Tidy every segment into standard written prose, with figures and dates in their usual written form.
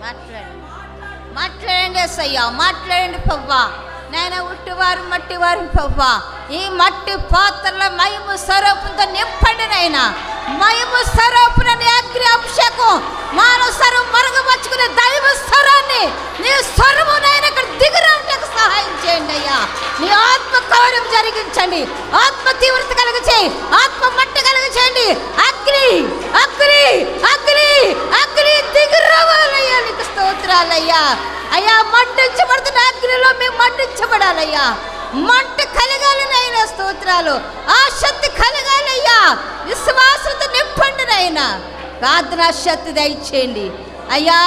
మాట్లాడండి అయ్యా, మాట్లాడండి పవ్వా. నేను ఉట్టివారు మట్టివారు పవ్వా. ఈ మట్టి పాత్రలో మహిమ స్వరూపంతో నింపండి నైనా. మహిమ స్వరూపున అగ్ని అభిషేకం మానవ స్వరం మరుగుపరుచుకునే దైవ స్వరాన్ని నీ స్వరమునైనా ఇక్కడ దిగురావడానికి సహాయం చేయండి అయ్యా. నీ ఆత్మ కార్యం జరిగించండి, ఆత్మ తీవ్రత కలుగ చేయి, ఆత్మ మట్టి కలుగ చేయండి. అగ్ని అగ్ని అగ్ని అగ్ని దిగురావాలయ్యా. నీకు స్తోత్రాలయ్యా. అయ్యా, మండించబడుతున్న అగ్నిలో మేము మండించబడాలయ్యా. మంట కలగాలనైనా స్తోత్రాలు, ఆ శక్తి కలగాలయ్యా. విశ్వాసంతో నింపండి నైనా. ప్రార్థన శక్తి దయచేయండి అయ్యా.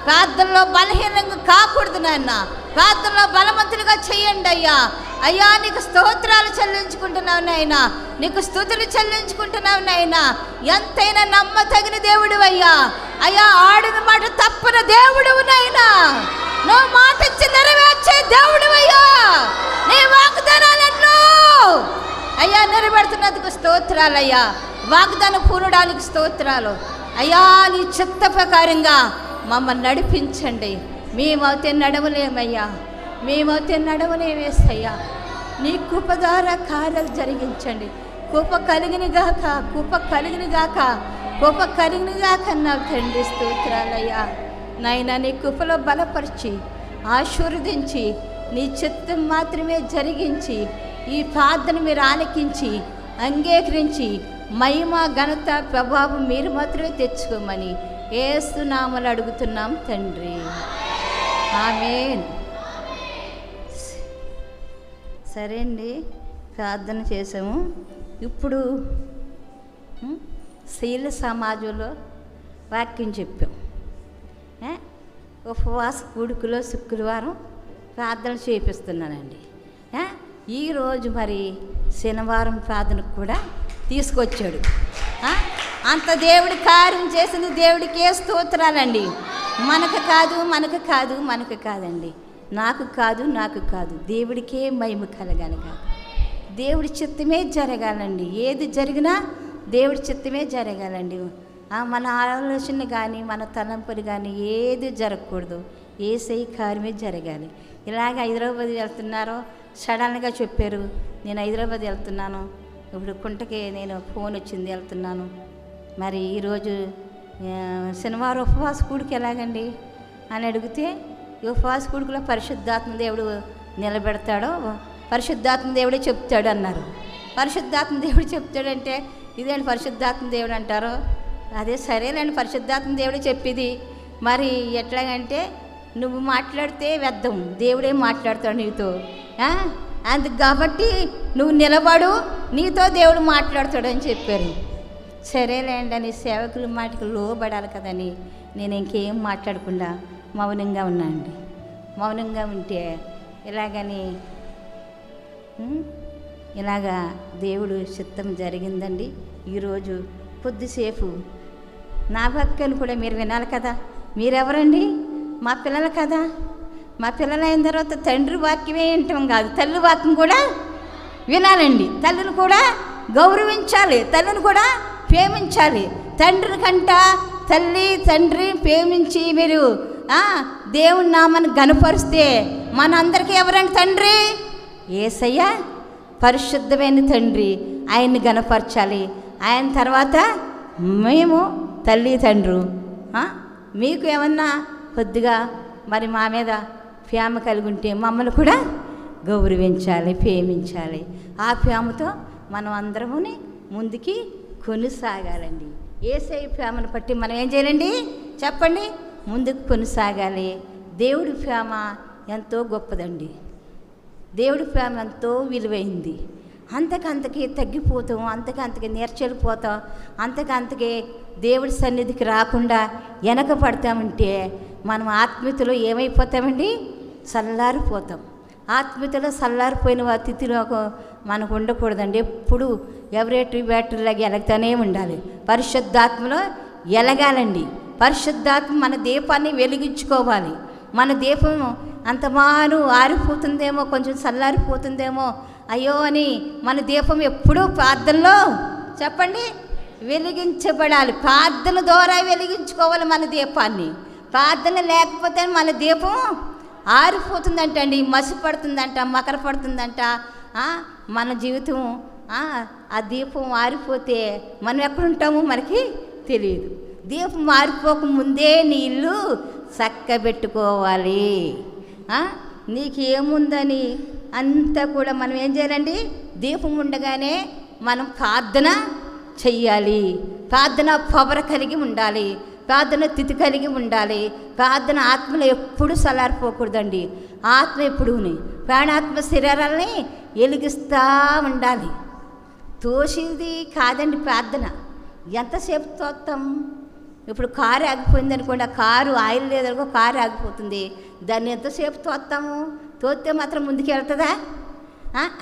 ప్రార్థనలో బలహీనంగా కాకూడదు నాన్న, ప్రార్థనలో బలవంతులుగా చేయండి అయ్యా. అయ్యా, నీకు స్తోత్రాలు చెల్లించుకుంటున్నావు నాయనా, నీకు స్తుతులు చెల్లించుకుంటున్నావు నాయనా. ఎంతైనా నమ్మతగిన దేవుడు అయ్యా. అయ్యా, ఆడిన మాట తప్పన దేవుడు నాయనా. నువ్వు మాట ఇచ్చి నెరవేర్చే దేవుడు అయ్యా. నీ వాగ్దానాలను అయ్యా నెరవేరుతున్నందుకు స్తోత్రాలయ్యా. వాగ్దానం పూర్వడానికి స్తోత్రాలు అయ్యా. నీ చిత్త ప్రకారంగా మమ్మల్ని నడిపించండి. మేమైతే నడవలేమయ్యా, మేమైతే నడవలేమేసయ్యా. నీ కృప ద్వారా కార్యాలు జరిగించండి. కృప కలిగిన గాక, కృప కలిగిన గాక, కృప కలిగిన గాక అన్నావు తండ్రి. స్తోత్రాలయ్యా నాయనా. నీ కృపలో బలపరిచి ఆశీర్వదించి నీ చిత్తం మాత్రమే జరిగించి ఈ ప్రార్థన మీరు ఆలకించి అంగీకరించి మహిమ ఘనత ప్రభావం మీరు మాత్రమే తెచ్చుకోమని యేసు నామములో అడుగుతున్నాం తండ్రి, ఆమేన్. సరే అండి, ప్రార్థన చేసాము. ఇప్పుడు శీల సమాజంలో వాక్యం చెప్పాం. ఉపవాస కూడుకులో శుక్రవారం ప్రార్థన చేపిస్తున్నానండి. ఈరోజు మరి శనివారం ప్రార్థనకు కూడా తీసుకొచ్చాడు. అంత దేవుడి కార్యం చేసింది దేవుడికే స్తోత్రాలండి. మనకు కాదు, మనకు కాదు, మనకు కాదండి. నాకు కాదు, నాకు కాదు, దేవుడికే మహిమ కలగాలి కాదు. దేవుడి చిత్తమే జరగాలండి. ఏది జరిగినా దేవుడి చిత్తమే జరగాలండి. మన ఆలోచన కానీ మన తలంపులు కానీ ఏది జరగకూడదు. యేసయ్య కార్యమే జరగాలి. ఇలాగ హైదరాబాద్ వెళ్తున్నారో సడన్గా చెప్పారు, నేను హైదరాబాద్ వెళ్తున్నాను, ఇప్పుడు కుంటకి నేను ఫోన్ వచ్చింది వెళ్తున్నాను. మరి ఈరోజు శనివారం ఉపవాస కూడికి ఎలాగండి అని అడిగితే, ఈ ఉపవాస కూడికలో పరిశుద్ధాత్మ దేవుడు నిలబెడతాడో పరిశుద్ధాత్మ దేవుడే చెప్తాడు అన్నారు. పరిశుద్ధాత్మ దేవుడు చెప్తాడంటే ఇదేంటి పరిశుద్ధాత్మ దేవుడు అంటారో. అదే సరేలేండి, పరిశుద్ధాత్మ దేవుడే చెప్పేది. మరి ఎట్లాగంటే నువ్వు మాట్లాడితే వ్యర్థం, దేవుడే మాట్లాడతాడు నీతో. అందుకు కాబట్టి నువ్వు నిలబడు, నీతో దేవుడు మాట్లాడతాడు అని చెప్పారు. సరేలేండి అని సేవకుల మాటకు లోబడాలి కదని నేను ఇంకేం మాట్లాడకుండా మౌనంగా ఉన్నానండి. మౌనంగా ఉంటే ఇలాగా దేవుడు చిత్తం జరిగిందండి. ఈరోజు కొద్దిసేపు నా వాక్యాన్ని కూడా మీరు వినాలి కదా. మీరెవరండి? మా పిల్లలు కదా. మా పిల్లలు అయిన తర్వాత తండ్రి వాక్యమే వింటాం కాదు, తల్లి వాక్యం కూడా వినాలండి. తల్లిని కూడా గౌరవించాలి, తల్లిని కూడా ప్రేమించాలి. తండ్రి కంట తల్లి తండ్రి ప్రేమించి మీరు దేవుని నామాన్ని గనపరిస్తే మనందరికీ ఎవరండి తండ్రి? యేసయ్య పరిశుద్ధమైన తండ్రి. ఆయన్ని గనపరచాలి. ఆయన తర్వాత మేము తల్లి తండ్రు. మీకు ఏమన్నా కొద్దిగా మరి మా మీద ప్రేమ కలిగి ఉంటే మమ్మల్ని కూడా గౌరవించాలి, ప్రేమించాలి. ఆ ప్రేమతో మనం అందరముని ముందుకి కొనసాగాలండి. యేసయ్య ప్రేమను బట్టి మనం ఏం చేయాలండి చెప్పండి? ముందుకు కొనసాగాలి. దేవుడి ప్రేమ ఎంతో గొప్పదండి. దేవుడి ప్రేమ ఎంతో విలువైంది. అంతకంతకి తగ్గిపోతాం, అంతకంతకి నేర్చెలిపోతాం, అంతకంతకి దేవుడి సన్నిధికి రాకుండా వెనక పడతామంటే మనం ఆత్మీయతలో ఏమైపోతామండి? చల్లారిపోతాం. ఆత్మీయతలో చల్లారిపోయిన తిథిలో మనకు ఉండకూడదండి. ఎప్పుడు ఎవరేటి బ్యాటరీలాగా ఎలగతానే ఉండాలి. పరిశుద్ధాత్మలో ఎలగాలండి. పరిశుద్ధాత్మ మన దీపాన్ని వెలిగించుకోవాలి. మన దీపం అంతమాను ఆరిపోతుందేమో, కొంచెం చల్లారిపోతుందేమో అయ్యో అని మన దీపం ఎప్పుడూ ప్రార్థనలో చెప్పండి వెలిగించబడాలి. ప్రార్థన ద్వారా వెలిగించుకోవాలి మన దీపాన్ని. ప్రార్థన లేకపోతే మన దీపం ఆరిపోతుందంట అండి, మసి పడుతుందంట, మకర పడుతుందంట. మన జీవితం ఆ దీపం ఆరిపోతే మనం ఎక్కడుంటామో మనకి తెలియదు. దీపం ఆరిపోక ముందే నీ ఇల్లు చక్కబెట్టుకోవాలి. నీకేముందని అంతా కూడా మనం ఏం చేయాలండి, దీపం ఉండగానే మనం ప్రార్థన చెయ్యాలి. ప్రార్థన పవర్ కలిగి ఉండాలి, ప్రార్థన స్థితి కలిగి ఉండాలి. ప్రార్థన ఆత్మలో ఎప్పుడు సలారిపోకూడదండి. ఆత్మ ఎప్పుడుని ప్రాణాత్మ శరీరాలని వెలిగిస్తూ ఉండాలి. తోసేది కాదండి ప్రార్థన. ఎంతసేపు తోస్తాం? ఇప్పుడు కారు ఆగిపోయింది అనుకోండి, ఆ కారు ఆయిల్ లేదనుకో కారు ఆగిపోతుంది. దాన్ని ఎంతసేపు తోస్తాము? తోస్తే మాత్రం ముందుకు వెళ్తుందా?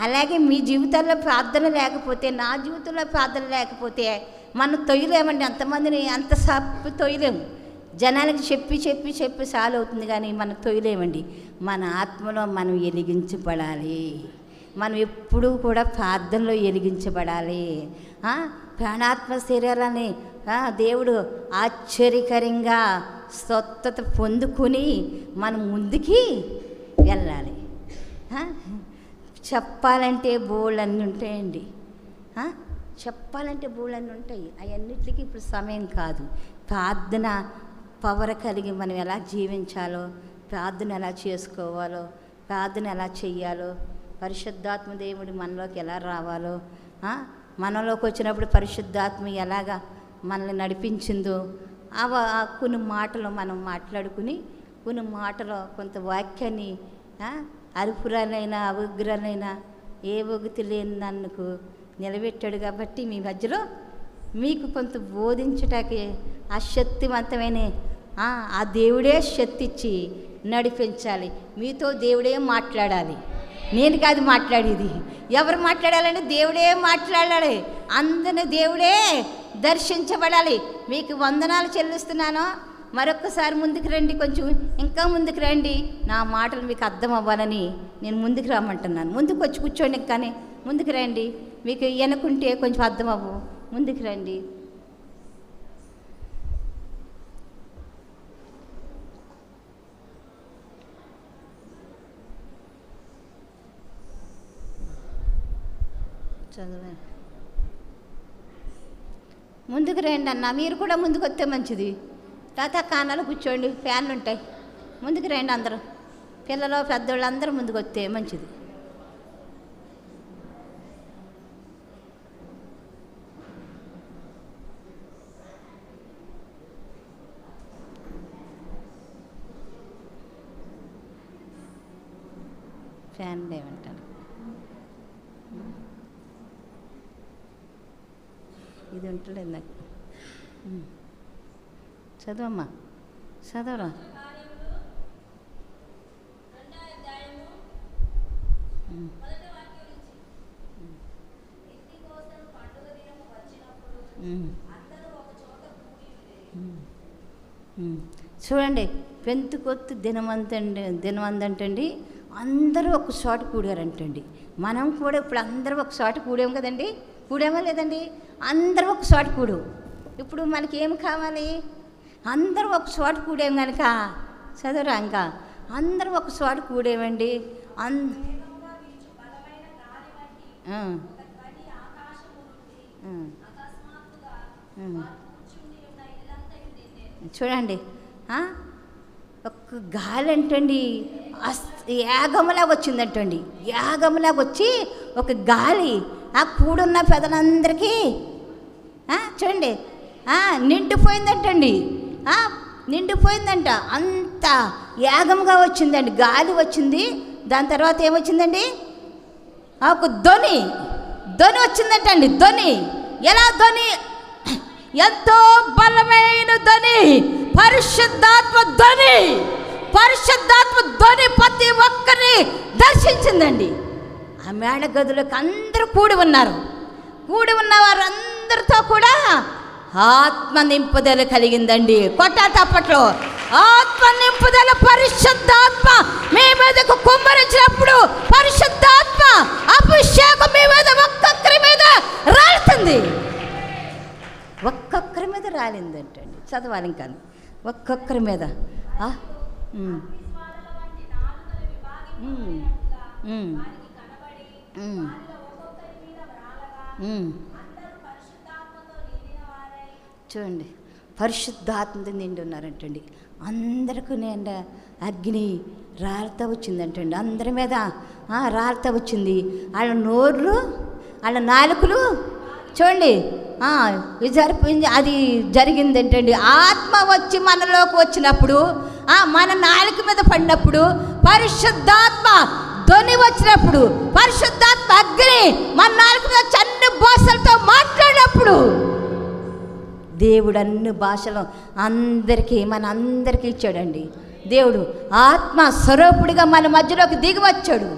అలాగే మీ జీవితాల్లో ప్రార్థన లేకపోతే, నా జీవితంలో ప్రార్థన లేకపోతే మనం తొయ్యలేమండి. అంతమందిని అంత సప్పు తొయ్యలేము. జనానికి చెప్పి చెప్పి చెప్పి చాలు అవుతుంది, కానీ మనం తొయ్యలేమండి. మన ఆత్మలో మనం వెలిగించబడాలి. మనం ఎప్పుడూ కూడా ప్రార్థనలో వెలిగించబడాలి. ప్రాణాత్మ శరీరాన్ని దేవుడు ఆశ్చర్యకరంగా స్వస్థత పొందుకొని మనం ముందుకి వెళ్ళాలి. చెప్పాలంటే బోళ్ళన్నీ ఉంటాయండి. చెప్పాలంటే బోళ్ళన్నీ ఉంటాయి. అవన్నిటికీ ఇప్పుడు సమయం కాదు. ప్రార్థన పవర్ కలిగి మనం ఎలా జీవించాలో, ప్రార్థన ఎలా చేసుకోవాలో, ప్రార్థన ఎలా చెయ్యాలో, పరిశుద్ధాత్మ దేవుడు మనలోకి ఎలా రావాలో, మనలోకి వచ్చినప్పుడు పరిశుద్ధాత్మ ఎలాగా మనల్ని నడిపించిందో కొన్ని మాటలు మనం మాట్లాడుకుని, కొన్ని మాటలో కొంత వాక్యాన్ని అరుపురాలైనా అవిగ్రహాలైనా ఏ ఒగతి లేని నన్నుకు నిలబెట్టాడు కాబట్టి మీ మధ్యలో మీకు కొంత బోధించటానికి ఆ శక్తివంతమైన ఆ దేవుడే శక్తి ఇచ్చి నడిపించాలి. మీతో దేవుడే మాట్లాడాలి. నేను కాదు మాట్లాడేది. ఎవరు మాట్లాడాలంటే దేవుడే మాట్లాడాలి. అందరిని దేవుడే దర్శించబడాలి. మీకు వందనాలు చెల్లిస్తున్నాను. మరొక్కసారి ముందుకు రండి, కొంచెం ఇంకా ముందుకు రండి. నా మాటలు మీకు అర్థం అవ్వాలని నేను ముందుకు రమ్మంటున్నాను. ముందుకు వచ్చి కూర్చోండి, కానీ ముందుకు రండి. మీకు వెనకుంటే కొంచెం అర్థం అవ్వు. ముందుకు రండి. చదువు ముందుకు రండి అన్న. మీరు కూడా ముందుకు వస్తే మంచిది. తాత కానాలు కూర్చోండి, ఫ్యాన్లు ఉంటాయి. ముందుకు రండి అందరూ, పిల్లలు పెద్దోళ్ళు అందరూ ముందుకు వస్తే మంచిది. ఫ్యాన్లు ఏమంటారు? ఇది ఉంటలేదు నాకు. చదవమ్మా, చదవరా. చూడండి, పెంతుకొత్తు దినమందంటండి అందరూ ఒక చోట కూడారంటండి. మనం కూడా ఇప్పుడు అందరూ ఒక చోట కూడాము కదండి. కూడామో లేదండి? అందరూ ఒక చోట కూడు. ఇప్పుడు మనకి ఏమి కావాలి? అందరూ ఒక చోట కూడేం కనుక చదవరా. ఇంకా అందరూ ఒక చోట కూడేమండి. చూడండి, ఒక గాలి అంటండి యాగంలాగా వచ్చిందంటండి. యాగంలాగా వచ్చి ఒక గాలి ఆ కూడున్న పెదలందరికీ చూడండి నిండిపోయిందంటండి. నిండిపోయిందంట. అంత యాగంగా వచ్చిందండి. గాలి వచ్చింది. దాని తర్వాత ఏమొచ్చిందండి? ఒక ధ్వని వచ్చిందంటండి. ధ్వని ఎలా? ధ్వని ఎంతో బలమైన ధ్వని, పరిశుద్ధాత్మ ధ్వని. పరిశుద్ధాత్మ ధ్వని ప్రతి ఒక్కరిని దర్శించిందండి. ఆ మేడ గదులకు అందరూ కూడి ఉన్నారు. కూడి ఉన్న వారందరితో కూడా ఆత్మ నింపుదల కలిగిందండి. కొట్టాలి తప్పట్లో. ఆత్మ నింపుదల, పరిశుద్ధాత్మ మీ మీదకు కుమ్మరించినప్పుడు పరిశుద్ధాత్మ అభిషేకం మీ మీద ఒక్కొక్కరి మీద రాలుతుంది. ఒక్కొక్కరి మీద రాలిందంటండి. చదవాలి ఇంకా. ఒక్కొక్కరి మీద చూడండి, పరిశుద్ధాత్మతో నిండి ఉన్నారంటండి. అందరికీ నేను అగ్ని రాలుతా వచ్చిందంటండి. అందరి మీద రాలుతా వచ్చింది. వాళ్ళ నోర్లు, వాళ్ళ నాలుకలు చూడండి అది జరిగింది ఏంటండి. ఆత్మ వచ్చి మనలోకి వచ్చినప్పుడు, మన నాలుక మీద పడినప్పుడు, పరిశుద్ధాత్మ ధ్వని వచ్చినప్పుడు, పరిశుద్ధాత్మ అగ్ని మన నాలుక మీద అన్ని భాషలతో మాట్లాడినప్పుడు, దేవుడు అన్ని భాషలు మన అందరికీ ఇచ్చాడండి. దేవుడు ఆత్మ స్వరూపుడిగా మన మధ్యలోకి దిగి వచ్చాడు.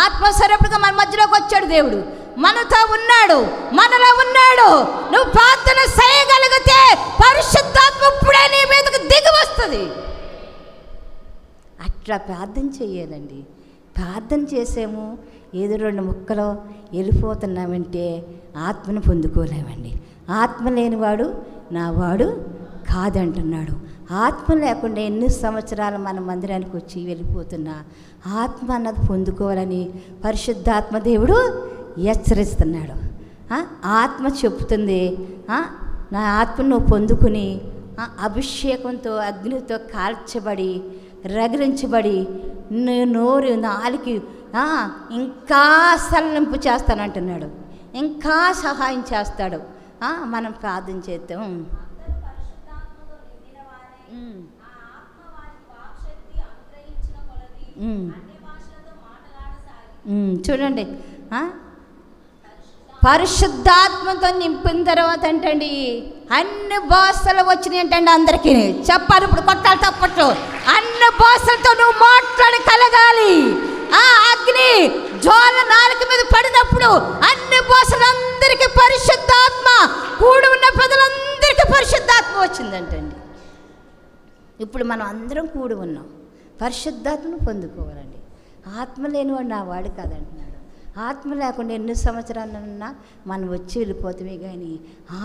ఆత్మస్వరూపుడిగా మన మధ్యలోకి వచ్చాడు. దేవుడు మనతో ఉన్నాడు, మనలో ఉన్నాడు. నువ్వు ప్రార్థన చేయగలిగితే పరిశుద్ధాత్మ ఇప్పుడే నీ మీదకి దిగి వస్తుంది. అట్లా ప్రార్థన చేయాలండి. ప్రార్థన చేసాము, ఏదో 2 ముక్కలు వెళ్ళిపోతున్నామంటే ఆత్మను పొందుకోలేమండి. ఆత్మ లేనివాడు నా వాడు కాదంటున్నాడు. ఆత్మ లేకుండా ఎన్ని సంవత్సరాలు మన మందిరానికి వచ్చి వెళ్ళిపోతున్నా ఆత్మ అన్నది పొందుకోవాలని పరిశుద్ధాత్మ దేవుడు హెచ్చరిస్తున్నాడు. ఆత్మ చెప్తుంది, నా ఆత్మను నువ్వు పొందుకుని అభిషేకంతో అగ్నితో కాల్చబడి రగిలించబడి నోరు నాలికి ఇంకా సల్లింపు చేస్తానంటున్నాడు. ఇంకా సహాయం చేస్తాడు. మనం ప్రార్థన చేద్దాం. చూడండి, పరిశుద్ధాత్మతో నింపిన తర్వాత అంటండి అన్ని భాషలు వచ్చినాయి అంటండి. అందరికీ చెప్పాలి. ఇప్పుడు కొట్టాలి తప్పట్లు. అన్ని భాషలతో నువ్వు మాట్లాడి కలగాలి. అగ్ని జ్వాల నాలుక మీద పడినప్పుడు అన్ని భాషలందరికీ పరిశుద్ధాత్మ, కూడి ఉన్న ప్రజలందరికీ పరిశుద్ధాత్మ వచ్చిందంటండి. ఇప్పుడు మనం అందరం కూడి ఉన్నాం. పరిశుద్ధాత్మను పొందుకోవాలండి. ఆత్మ లేనివాడు నా వాడు కాదంటున్నాడు. ఆత్మ లేకుండా ఎన్ని సంవత్సరాలన్నా మనం వచ్చి వెళ్ళిపోతామే. కానీ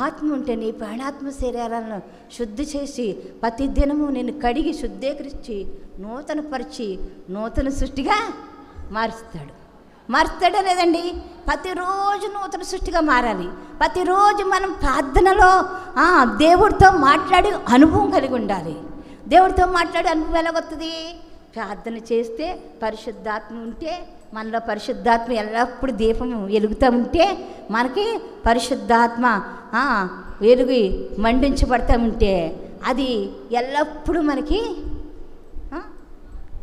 ఆత్మ ఉంటే నీ ప్రాణాత్మ శరీరాలను శుద్ధి చేసి ప్రతి దినము నేను కడిగి శుద్ధీకరించి నూతనపరిచి నూతన సృష్టిగా మారుస్తాడు లేదండి. ప్రతిరోజు నూతన సృష్టిగా మారాలి. ప్రతిరోజు మనం ప్రార్థనలో దేవుడితో మాట్లాడి అనుభవం కలిగి ఉండాలి. దేవుడితో మాట్లాడే అనుభవం ఎలాగొస్తుంది? ప్రార్థన చేస్తే, పరిశుద్ధాత్మ ఉంటే, మనలో పరిశుద్ధాత్మ ఎల్లప్పుడూ దీపం వెలుగుతూ ఉంటే, మనకి పరిశుద్ధాత్మ వెలుగు మండించబడతా ఉంటే అది ఎల్లప్పుడూ మనకి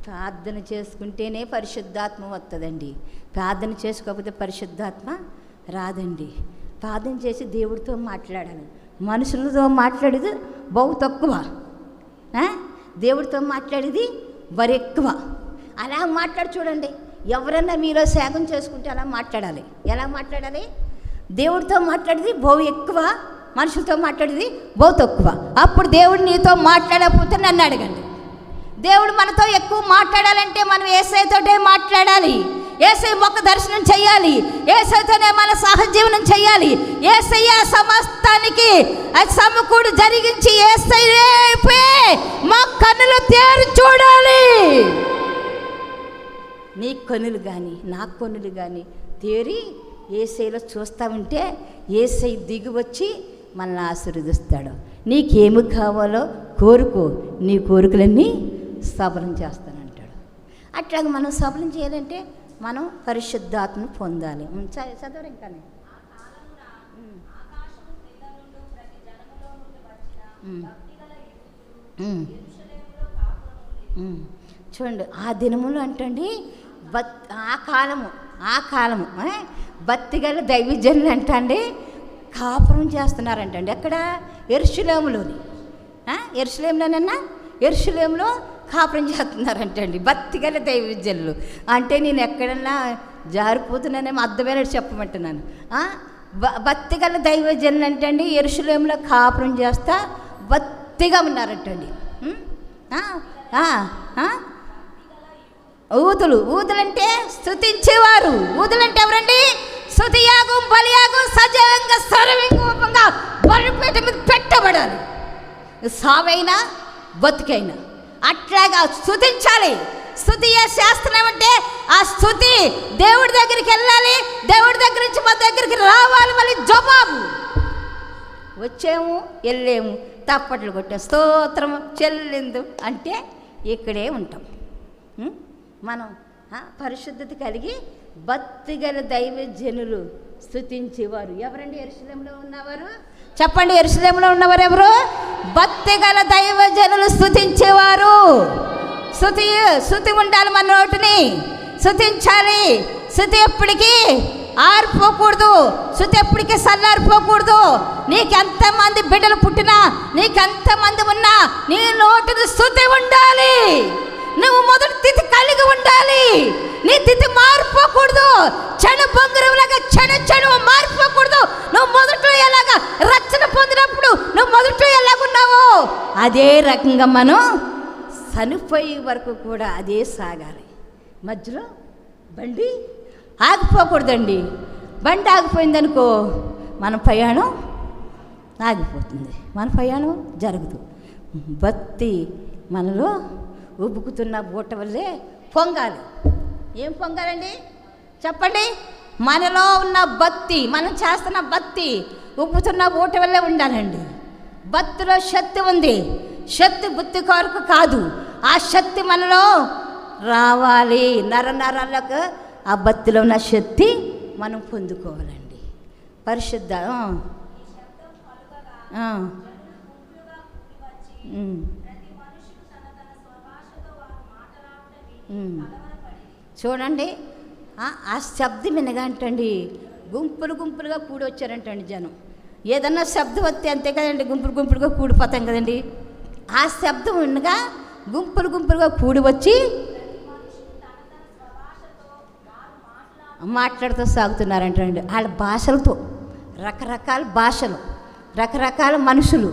ప్రార్థన చేసుకుంటేనే పరిశుద్ధాత్మ వస్తుందండి. ప్రార్థన చేసుకోకపోతే పరిశుద్ధాత్మ రాదండి. ప్రార్థన చేసి దేవుడితో మాట్లాడాలి. మనుషులతో మాట్లాడేది బహు తక్కువ, దేవుడితో మాట్లాడేది మరి ఎక్కువ. అలా మాట్లాడి చూడండి. ఎవరన్నా మీలో త్యాగం చేసుకుంటే అలా మాట్లాడాలి. ఎలా మాట్లాడాలి? దేవుడితో మాట్లాడేది బహు ఎక్కువ, మనుషులతో మాట్లాడేది బహు తక్కువ. అప్పుడు దేవుడు నీతో మాట్లాడకపోతే నన్ను అడగండి. దేవుడు మనతో ఎక్కువ మాట్లాడాలంటే మనం యేసయ్యతోటే మాట్లాడాలి. యేసయ్య మొక్క దర్శనం చేయాలి. యేసయ్యతోనే మన సహజీవనం చేయాలి. యేసయ్య సమస్తానికి సమకూడి జరిగించి యేసయ్యపై మా కన్నులు తేరి చూడాలి. నీ కన్నులు కానీ నా కన్నులు కానీ తేరి యేసయ్యలో చూస్తూ ఉంటే యేసయ్య దిగి వచ్చి మనల్ని ఆశీర్వదిస్తాడు. నీకేమి కావాలో కోరుకో, నీ కోరికలన్నీ సఫలం చేస్తానంటాడు. అట్లాగే మనం సఫలం చేయాలంటే మనం పరిశుద్ధాత్మను పొందాలి. చదవరు ఇంకానే. చూడండి, ఆ దినములు అంటండి ఆ కాలము భక్తిగల దైవజనులు అంటండి కాపురం చేస్తున్నారంటండి. ఎక్కడ? యెరూషలేములోని. యెరూషలేములోనన్నా యెరూషలేములో కాపురం చేస్తున్నారంటండి భక్తిగల దైవజనులు. అంటే నేను ఎక్కడన్నా జారిపోతున్నానేమో అర్థమైనట్టు చెప్పమంటున్నాను. భక్తిగల దైవజనులు అంటండి యెరూషలేములో కాపురం చేస్తా భక్తిగా ఉన్నారంటండి. ఊదులంటే స్తుతించేవారు. ఊదులంటే ఎవరండి? స్తుతియాగం, బలియాగం సజీవంగా సర్వంగా బలిపీఠం మీద పెట్టబడాలి. సావైనా బతుకైనా అట్లాగా స్తుతించాలి. స్తుతి శాస్త్రం అంటే ఆ స్తుతి దేవుడి దగ్గరికి వెళ్ళాలి, దేవుడి దగ్గర నుంచి మన దగ్గరికి రావాలి. మళ్ళీ జవాబు వచ్చాము వెళ్ళాము తప్పట్లు కొట్టే స్తోత్రం చెల్లిందు అంటే ఇక్కడే ఉంటాం. మనం పరిశుద్ధత కలిగి భక్తి గల దైవజనులు స్తుతించేవారు ఎవరండి? యెరూషలేములో ఉన్నవారు చెప్పండి. యెరూషలేములో ఉన్నవారు ఎవరు? భక్తి గల దైవజనులు స్తుతించేవారు. స్తుతి ఉండాలి, మన నోటిని స్తుతించాలి. స్తుతి ఎప్పటికీ ఆరిపోకూడదు, స్తుతి ఎప్పటికీ చల్లారిపోకూడదు. నీకెంతమంది బిడ్డలు పుట్టినా, నీకెంతమంది ఉన్నా నీ నోటిని స్తుతి ఉండాలి. నువ్వు మొదటి తిథి కలిగి ఉండాలి. నీ తిథి మారిపోకూడదు. చెడు బొంగురంలాగా చెడు మారిపోకూడదు. నువ్వు మొదట్లో ఎలాగా రక్షణ పొందినప్పుడు నువ్వు మొదట్లో ఎలాగున్నావో అదే రకంగా మనం చనిపోయే వరకు కూడా అదే సాగాలి. మధ్యలో బండి ఆగిపోకూడదండి. బండి ఆగిపోయిందనుకో మన ప్రయాణం ఆగిపోతుంది, మన ప్రయాణం జరగదు. భక్తి మనలో ఉబ్బుకుతున్న బూట వల్లే పొంగాలి. ఏం పొంగాలండి చెప్పండి? మనలో ఉన్న భక్తి, మనం చేస్తున్న భక్తి ఉబ్బుతున్న బూట వల్లే ఉండాలండి. భక్తిలో శక్తి ఉంది. శక్తి బుద్ధి కొరకు కాదు, ఆ శక్తి మనలో రావాలి. నరాలకు ఆ భక్తిలో ఉన్న శక్తి మనం పొందుకోవాలండి. పరిశుద్ధ చూడండి, ఆ శబ్దం వినగంటండి గుంపులు గుంపులుగా కూడి వచ్చారంటండి జనం. ఏదన్నా శబ్దం వస్తే అంతే కదండి, గుంపులు గుంపులుగా కూడిపోతాం కదండి. ఆ శబ్దం వినగా గుంపులు గుంపులుగా కూడి వచ్చి మాట్లాడుతూ సాగుతున్నారంటండి. వాళ్ళ భాషలతో, రకరకాల భాషలు, రకరకాల మనుషులు,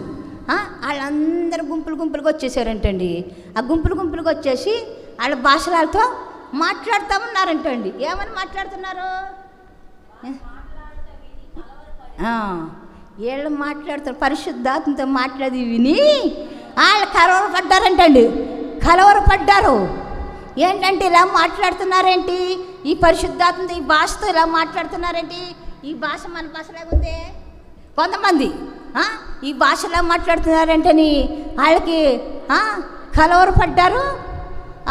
వాళ్ళందరూ గుంపులు గుంపులుగా వచ్చేసారంటండి. ఆ గుంపులు గుంపులుగా వచ్చేసి వాళ్ళ భాషలతో మాట్లాడుతూ ఉన్నారంటండి. ఏమని మాట్లాడుతున్నారు? వీళ్ళు మాట్లాడుతారు, పరిశుద్ధాత్మతో మాట్లాడి విని వాళ్ళు కలవరపడ్డారంటండి. కలవరపడ్డారు. ఏంటంటే ఇలా మాట్లాడుతున్నారేంటి, ఈ పరిశుద్ధాత్మతో ఈ భాషతో ఇలా మాట్లాడుతున్నారేంటి, ఈ భాష మన భాషలాగుందే. కొంతమంది ఈ భాషలా మాట్లాడుతున్నారంటని వాళ్ళకి కలవరపడ్డారు.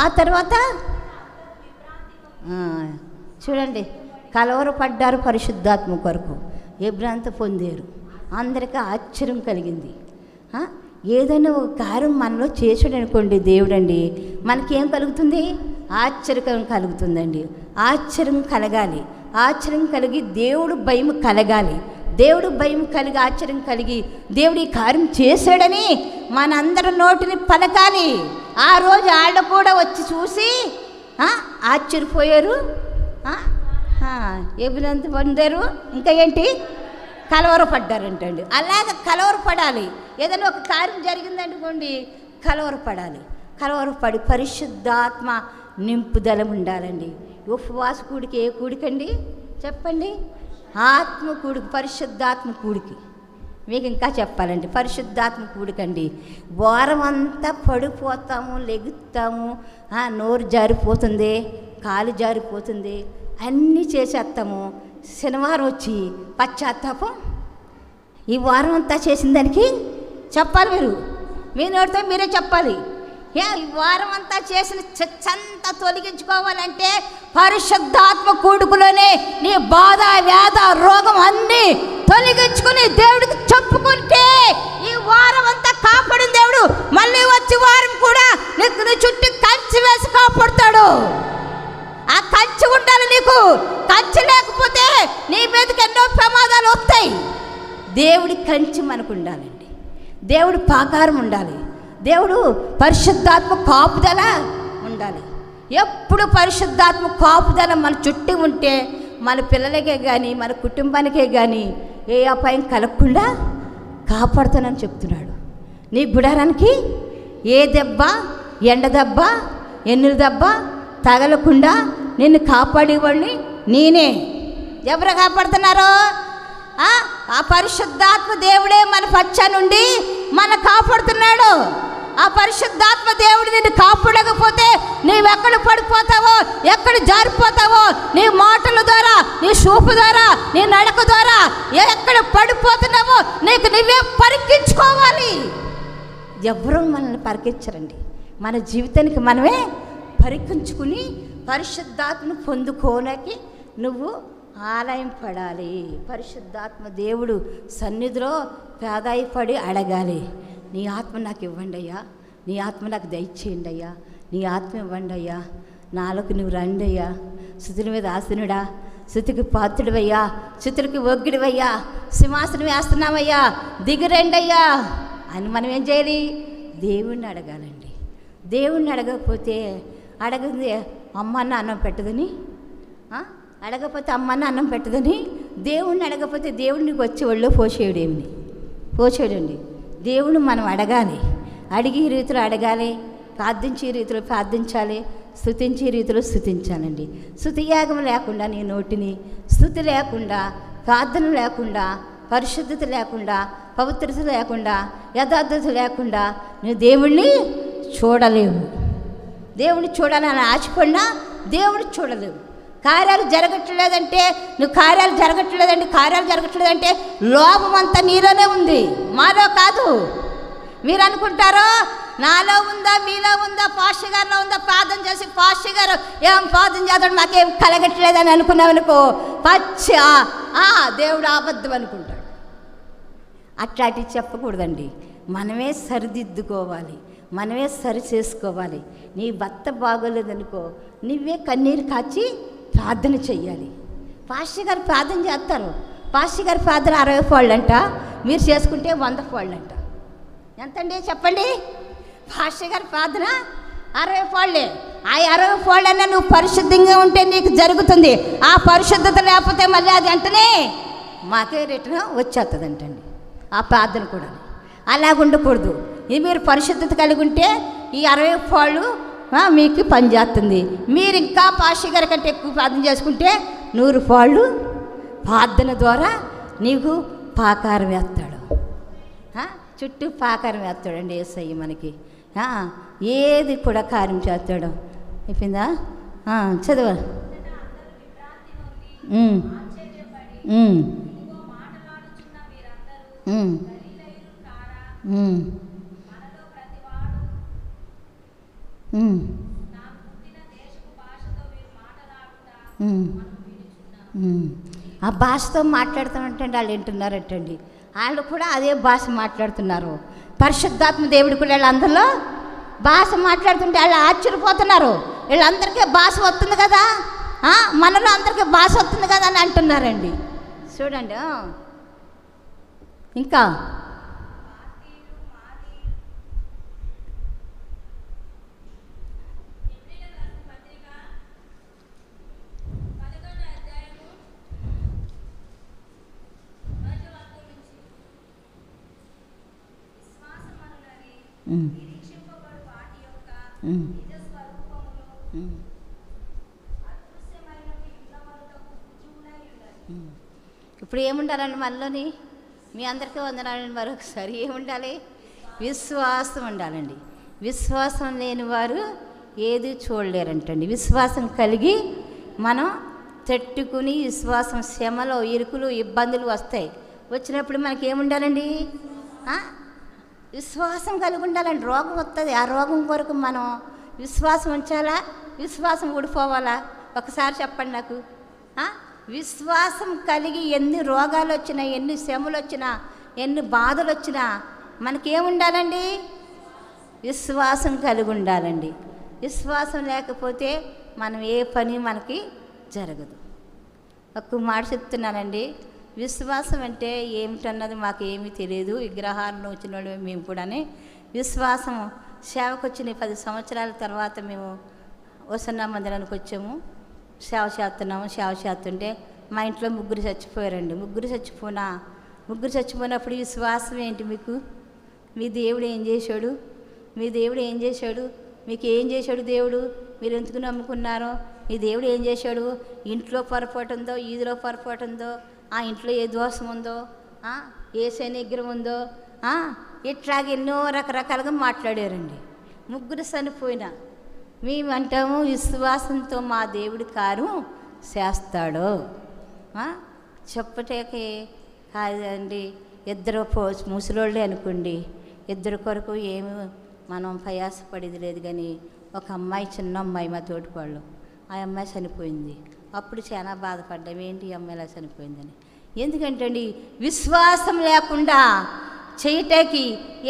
ఆ తర్వాత చూడండి, కలవరపడ్డారు పరిశుద్ధాత్మ కొరకు, విభ్రాంతి పొందారు. అందరికీ ఆశ్చర్యం కలిగింది. ఏదైనా ఒక కార్యం మనలో చేసాడు అనుకోండి దేవుడండి, మనకేం కలుగుతుంది? ఆశ్చర్యం కలుగుతుందండి. ఆశ్చర్యం కలగాలి. ఆశ్చర్యం కలిగి దేవుడు భయం కలగాలి. దేవుడు భయం కలిగి ఆశ్చర్యం కలిగి దేవుడు ఈ కార్యం చేశాడని మనందరి నోటిని పలకాలి. ఆ రోజు వాళ్ళు కూడా వచ్చి చూసి ఆశ్చర్యపోయారు, విభ్రాంతి పొందారు. ఇంకా ఏంటి? కలవరపడ్డారంటండి. అలాగ కలవరపడాలి. ఏదైనా ఒక కార్యం జరిగిందనుకోండి, కలవరపడాలి. కలవరపడి పరిశుద్ధాత్మ నింపుదల ఉండాలండి. ఉపవాస కూడికి ఏ కూడికండి చెప్పండి? ఆత్మ కూడికి, పరిశుద్ధాత్మ కూడికి. మీకు ఇంకా చెప్పాలండి, పరిశుద్ధాత్మ కూడికండి. వారం అంతా పడిపోతాము, లెగుతాము, నోరు జారిపోతుంది, కాలు జారిపోతుంది, అన్నీ చేసేస్తాము. శనివారం వచ్చి పశ్చాత్తాపం ఈ వారం అంతా చేసిన దానికి చెప్పాలి. మీ నోటితో మీరే చెప్పాలి. ఈ వారం అంతా చేసిన చచ్చంతా తొలగించుకోవాలంటే పరిశుద్ధాత్మ కూడుకులోనే నీ బాధ, వ్యాధ, రోగం అన్నీ తొలగించుకుని దేవుడికి చెప్పుకుంటే ఈ వారం అంతా కాపాడిన దేవుడు మళ్ళీ వచ్చి వారం కూడా నీకు నీ చుట్టూ కంచి వేసి కాపాడుతాడు. ఆ కంచి ఉండాలి నీకు. కంచి లేకపోతే నీ మీదకి ఎన్నో ప్రమాదాలు వస్తాయి. దేవుడి కంచి మనకు ఉండాలండి. దేవుడి పాకారం ఉండాలి. దేవుడు పరిశుద్ధాత్మ కాపుదల ఉండాలి. ఎప్పుడు పరిశుద్ధాత్మ కాపుదల మన చుట్టూ ఉంటే మన పిల్లలకే కానీ మన కుటుంబానికే కానీ ఏ అపాయం కలగకుండా కాపాడుతానని చెప్తున్నాడు. నీ గుడారానికి ఏ దెబ్బ, ఎండ దెబ్బ, ఎన్నుల దెబ్బ తగలకుండా నిన్ను కాపాడేవాడిని నేనే. ఎవరు కాపాడుతున్నారు? ఆ పరిశుద్ధాత్మ దేవుడే మన పచ్చ నుండి మన కాపాడుతున్నాడు. ఆ పరిశుద్ధాత్మ దేవుడు నిన్ను కాపాడకపోతే నీవెక్కడ పడిపోతావో, ఎక్కడ జారిపోతావో, నీ మాటల ద్వారా, నీ చూపు ద్వారా, నీ నడక ద్వారా ఎక్కడ పడిపోతున్నావో నీకు నువ్వే పరీక్షించుకోవాలి. ఎవరూ మనల్ని పరీక్షించరండి. మన జీవితానికి మనమే పరీక్షించుకుని పరిశుద్ధాత్మను పొందుకోనకి నువ్వు ఆలయం పడాలి. పరిశుద్ధాత్మ దేవుడు సన్నిధిలో పేదాయిపడి అడగాలి, నీ ఆత్మ నాకు ఇవ్వండి అయ్యా, నీ ఆత్మ నాకు దయచేయండి అయ్యా, నీ ఆత్మ ఇవ్వండి అయ్యా, నాలోకి నువ్వు రండి అయ్యా, స్థుతుల మీద ఆసనుడా, స్థుతికి పాత్రుడివయ్యా, స్థుతులకి ఒగ్గిడివయ్యా, సింహాసనం వేస్తున్నావయ్యా, దిగురండి అయ్యా అని మనం ఏం చేయాలి? దేవుణ్ణి అడగాలండి. దేవుణ్ణి అడగకపోతే అడగంది అమ్మన్న అన్నం పెట్టదని, అడగకపోతే అమ్మన్న అన్నం పెట్టదని, దేవుణ్ణి అడగకపోతే దేవుడికి వచ్చి ఒళ్ళో పోసేయడండి. దేవుని మనం అడగాలి, అడిగి రీతిలో అడగాలి, ప్రార్థించే రీతిలో ప్రార్థించాలి, స్తుతించే రీతిలో స్తుతించాలండి. స్తుతియాగం లేకుండా నీ నోటిని, స్తుతి లేకుండా, ప్రార్థన లేకుండా, పరిశుద్ధత లేకుండా, పవిత్రత లేకుండా, యథార్థత లేకుండా నువ్వు దేవుణ్ణి చూడలేవు. దేవుని చూడాలని ఆశపడినా దేవుని చూడలేవు. కార్యాలు జరగట్లేదంటే కార్యాలు జరగట్లేదంటే లోపం అంతా నీలోనే ఉంది, మాలో కాదు. మీరు అనుకుంటారో నాలో ఉందా, మీలో ఉందా, పాస్టర్ గారిలో ఉందా, ప్రార్థన చేసి పాస్టర్ గారు ఏం ప్రార్థన చేస్తాడు మాకేం కలగట్లేదని అనుకున్నామనుకో, దేవుడు అబద్ధం అనుకుంటాడు. అట్లాంటివి చెప్పకూడదండి. మనమే సరిదిద్దుకోవాలి, మనమే సరి చేసుకోవాలి. నీ భర్త బాగోలేదనుకో, నువ్వే కన్నీరు కాచి ప్రార్థన చెయ్యాలి. పాస్టర్ గారు ప్రార్థన చేస్తారు. పాస్టర్ గారి ప్రార్థన 60 ఫోళ్ళంట, మీరు చేసుకుంటే 100 ఫోళ్ళంట. ఎంతండి చెప్పండి? పాస్టర్ గారి ప్రార్థన 60 ఫోళ్ళే. ఆ 60 ఫోళ్ళన్నా నువ్వు పరిశుద్ధంగా ఉంటే నీకు జరుగుతుంది. ఆ పరిశుద్ధత లేకపోతే మళ్ళీ అది వెంటనే మాకే రిటర్న్ వచ్చేస్తుందంటండి ఆ ప్రార్థన కూడా. అలాగ ఉండకూడదు. ఇది మీరు పరిశుద్ధత కలిగి ఉంటే ఈ 60 ఫోళ్ళు మీకు పనిచేస్తుంది. మీరు ఇంకా పాస్టర్ గారి కంటే ఎక్కువ ప్రార్థన చేసుకుంటే 100 ఫోళ్ళు ప్రార్థన ద్వారా నీకు పాకారం వేస్తాడు, చుట్టూ పాకారం వేస్తాడండి యేసయ్య మనకి. ఏది కూడా కార్యం చేస్తాడు. అయిపోయిందా? చదువు. ఆ భాషతో మాట్లాడుతున్నట్టండి వాళ్ళు వింటున్నారటండి. వాళ్ళు కూడా అదే భాష మాట్లాడుతున్నారు. పరిశుద్ధాత్మ దేవుడు కూడా వీళ్ళందరిలో భాష మాట్లాడుతుంటే వాళ్ళు ఆశ్చర్యపోతున్నారు. వీళ్ళందరికీ భాష వస్తుంది కదా, మనలో అందరికీ భాష వస్తుంది కదా అని అంటున్నారండి. చూడండి. ఇంకా ఇప్పుడు ఏముండాలండి మనలోని? మీ అందరికీ వందనాలండి. మరొకసారి ఏముండాలి? విశ్వాసం ఉండాలండి. విశ్వాసం లేని వారు ఏది చూడలేరంటండి. విశ్వాసం కలిగి మనం తట్టుకుని, విశ్వాసం శ్రమలో, ఇరుకులు, ఇబ్బందులు వస్తాయి. వచ్చినప్పుడు మనకి ఏముండాలండి? విశ్వాసం కలిగి ఉండాలండి. రోగం వస్తుంది, ఆ రోగం కొరకు మనం విశ్వాసం ఉంచాలా, విశ్వాసం ఊడిపోవాలా? ఒకసారి చెప్పండి నాకు. విశ్వాసం కలిగి ఎన్ని రోగాలు వచ్చినా, ఎన్ని శ్రమలు వచ్చినా, ఎన్ని బాధలు వచ్చినా మనకేముండాలండి? విశ్వాసం కలిగి ఉండాలండి. విశ్వాసం లేకపోతే మనం ఏ పని మనకి జరగదు. ఒక్క మాట చెప్తున్నానండి, విశ్వాసం అంటే ఏమిటన్నది మాకు ఏమీ తెలియదు. విగ్రహాలను వచ్చిన వాళ్ళు మేము కూడా విశ్వాసం సేవకు వచ్చిన 10 సంవత్సరాల తర్వాత మేము వసన్న మందిరానికి వచ్చాము. సేవ చేస్తుంటే మా ఇంట్లో 3 చచ్చిపోయారండి. 3 చచ్చిపోయినప్పుడు విశ్వాసం ఏంటి మీకు? మీ దేవుడు ఏం చేశాడు? మీకు ఏం చేశాడు దేవుడు? మీరు ఎందుకు నమ్ముకున్నారో? మీ దేవుడు ఏం చేశాడు? ఇంట్లో పొరపాటు ఉందో, ఈదిలో పొరపాటు ఉందో, ఆ ఇంట్లో ఏ దోషం ఉందో, ఏ శని విగ్రహం ఉందో, ఇట్లాగ ఎన్నో రకరకాలుగా మాట్లాడారండి. ముగ్గురు చనిపోయినా మేమంటాము విశ్వాసంతో మా దేవుడి కార్యం చేస్తాడు. చెప్పటేకి కాదండి, ఇద్దరు ముసలోళ్ళే అనుకోండి, ఇద్దరు కొరకు ఏమి మనం ప్రయాసపడేది లేదు. కానీ ఒక అమ్మాయి, చిన్న అమ్మాయి, మా తోటికోళ్ళు, ఆ అమ్మాయి చనిపోయింది. అప్పుడు చాలా బాధపడ్డాం, ఏంటి ఈ అమ్మాయి ఇలా చనిపోయిందని. ఎందుకంటే అండి, విశ్వాసం లేకుండా చేయటానికి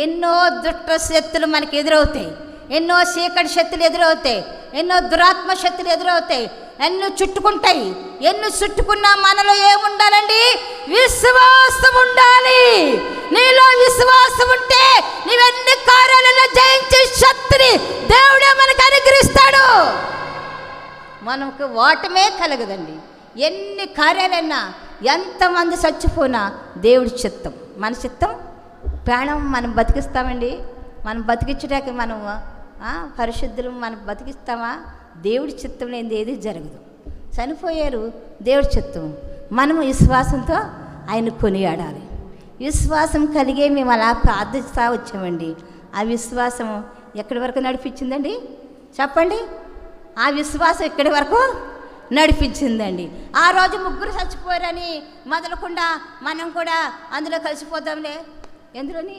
ఎన్నో దుష్ట శక్తులు మనకి ఎదురవుతాయి, ఎన్నో చీకటి శక్తులు ఎదురవుతాయి, ఎన్నో దురాత్మ శక్తులు ఎదురవుతాయి, ఎన్నో చుట్టుకుంటాయి. ఎన్ని చుట్టుకున్నా మనలో ఏముండాలండి? విశ్వాసం ఉండాలి. నీలో విశ్వాసం ఉంటే నీవెన్ని కార్యాలలో జయించే శక్తిని దేవుడే మనకు అనుగ్రహిస్తాడు. మనకు ఓటమే కలగదండి. ఎన్ని కార్యాలైనా, ఎంతమంది చచ్చిపోయినా దేవుడి చిత్తం, మన చిత్తం. ప్రాణం మనం బతికిస్తామండి. మనం బతికించడానికి మనం పరిశుద్ధులు మనం బతికిస్తామా? దేవుడి చిత్తం లేనిది ఏది జరగదు. చనిపోయారు, దేవుడి చిత్తం. మనము విశ్వాసంతో ఆయన కొనియాడాలి. విశ్వాసం కలిగే మేము అలా ప్రార్థిస్తూ వచ్చామండి. ఆ విశ్వాసం ఎక్కడి వరకు నడిపించిందండి చెప్పండి? ఆ విశ్వాసం ఎక్కడి వరకు నడిపించిందండి. ఆ రోజు ముగ్గురు చచ్చిపోయారని మొదలకుండా మనం కూడా అందులో కలిసిపోదాంలే. ఎందులోని?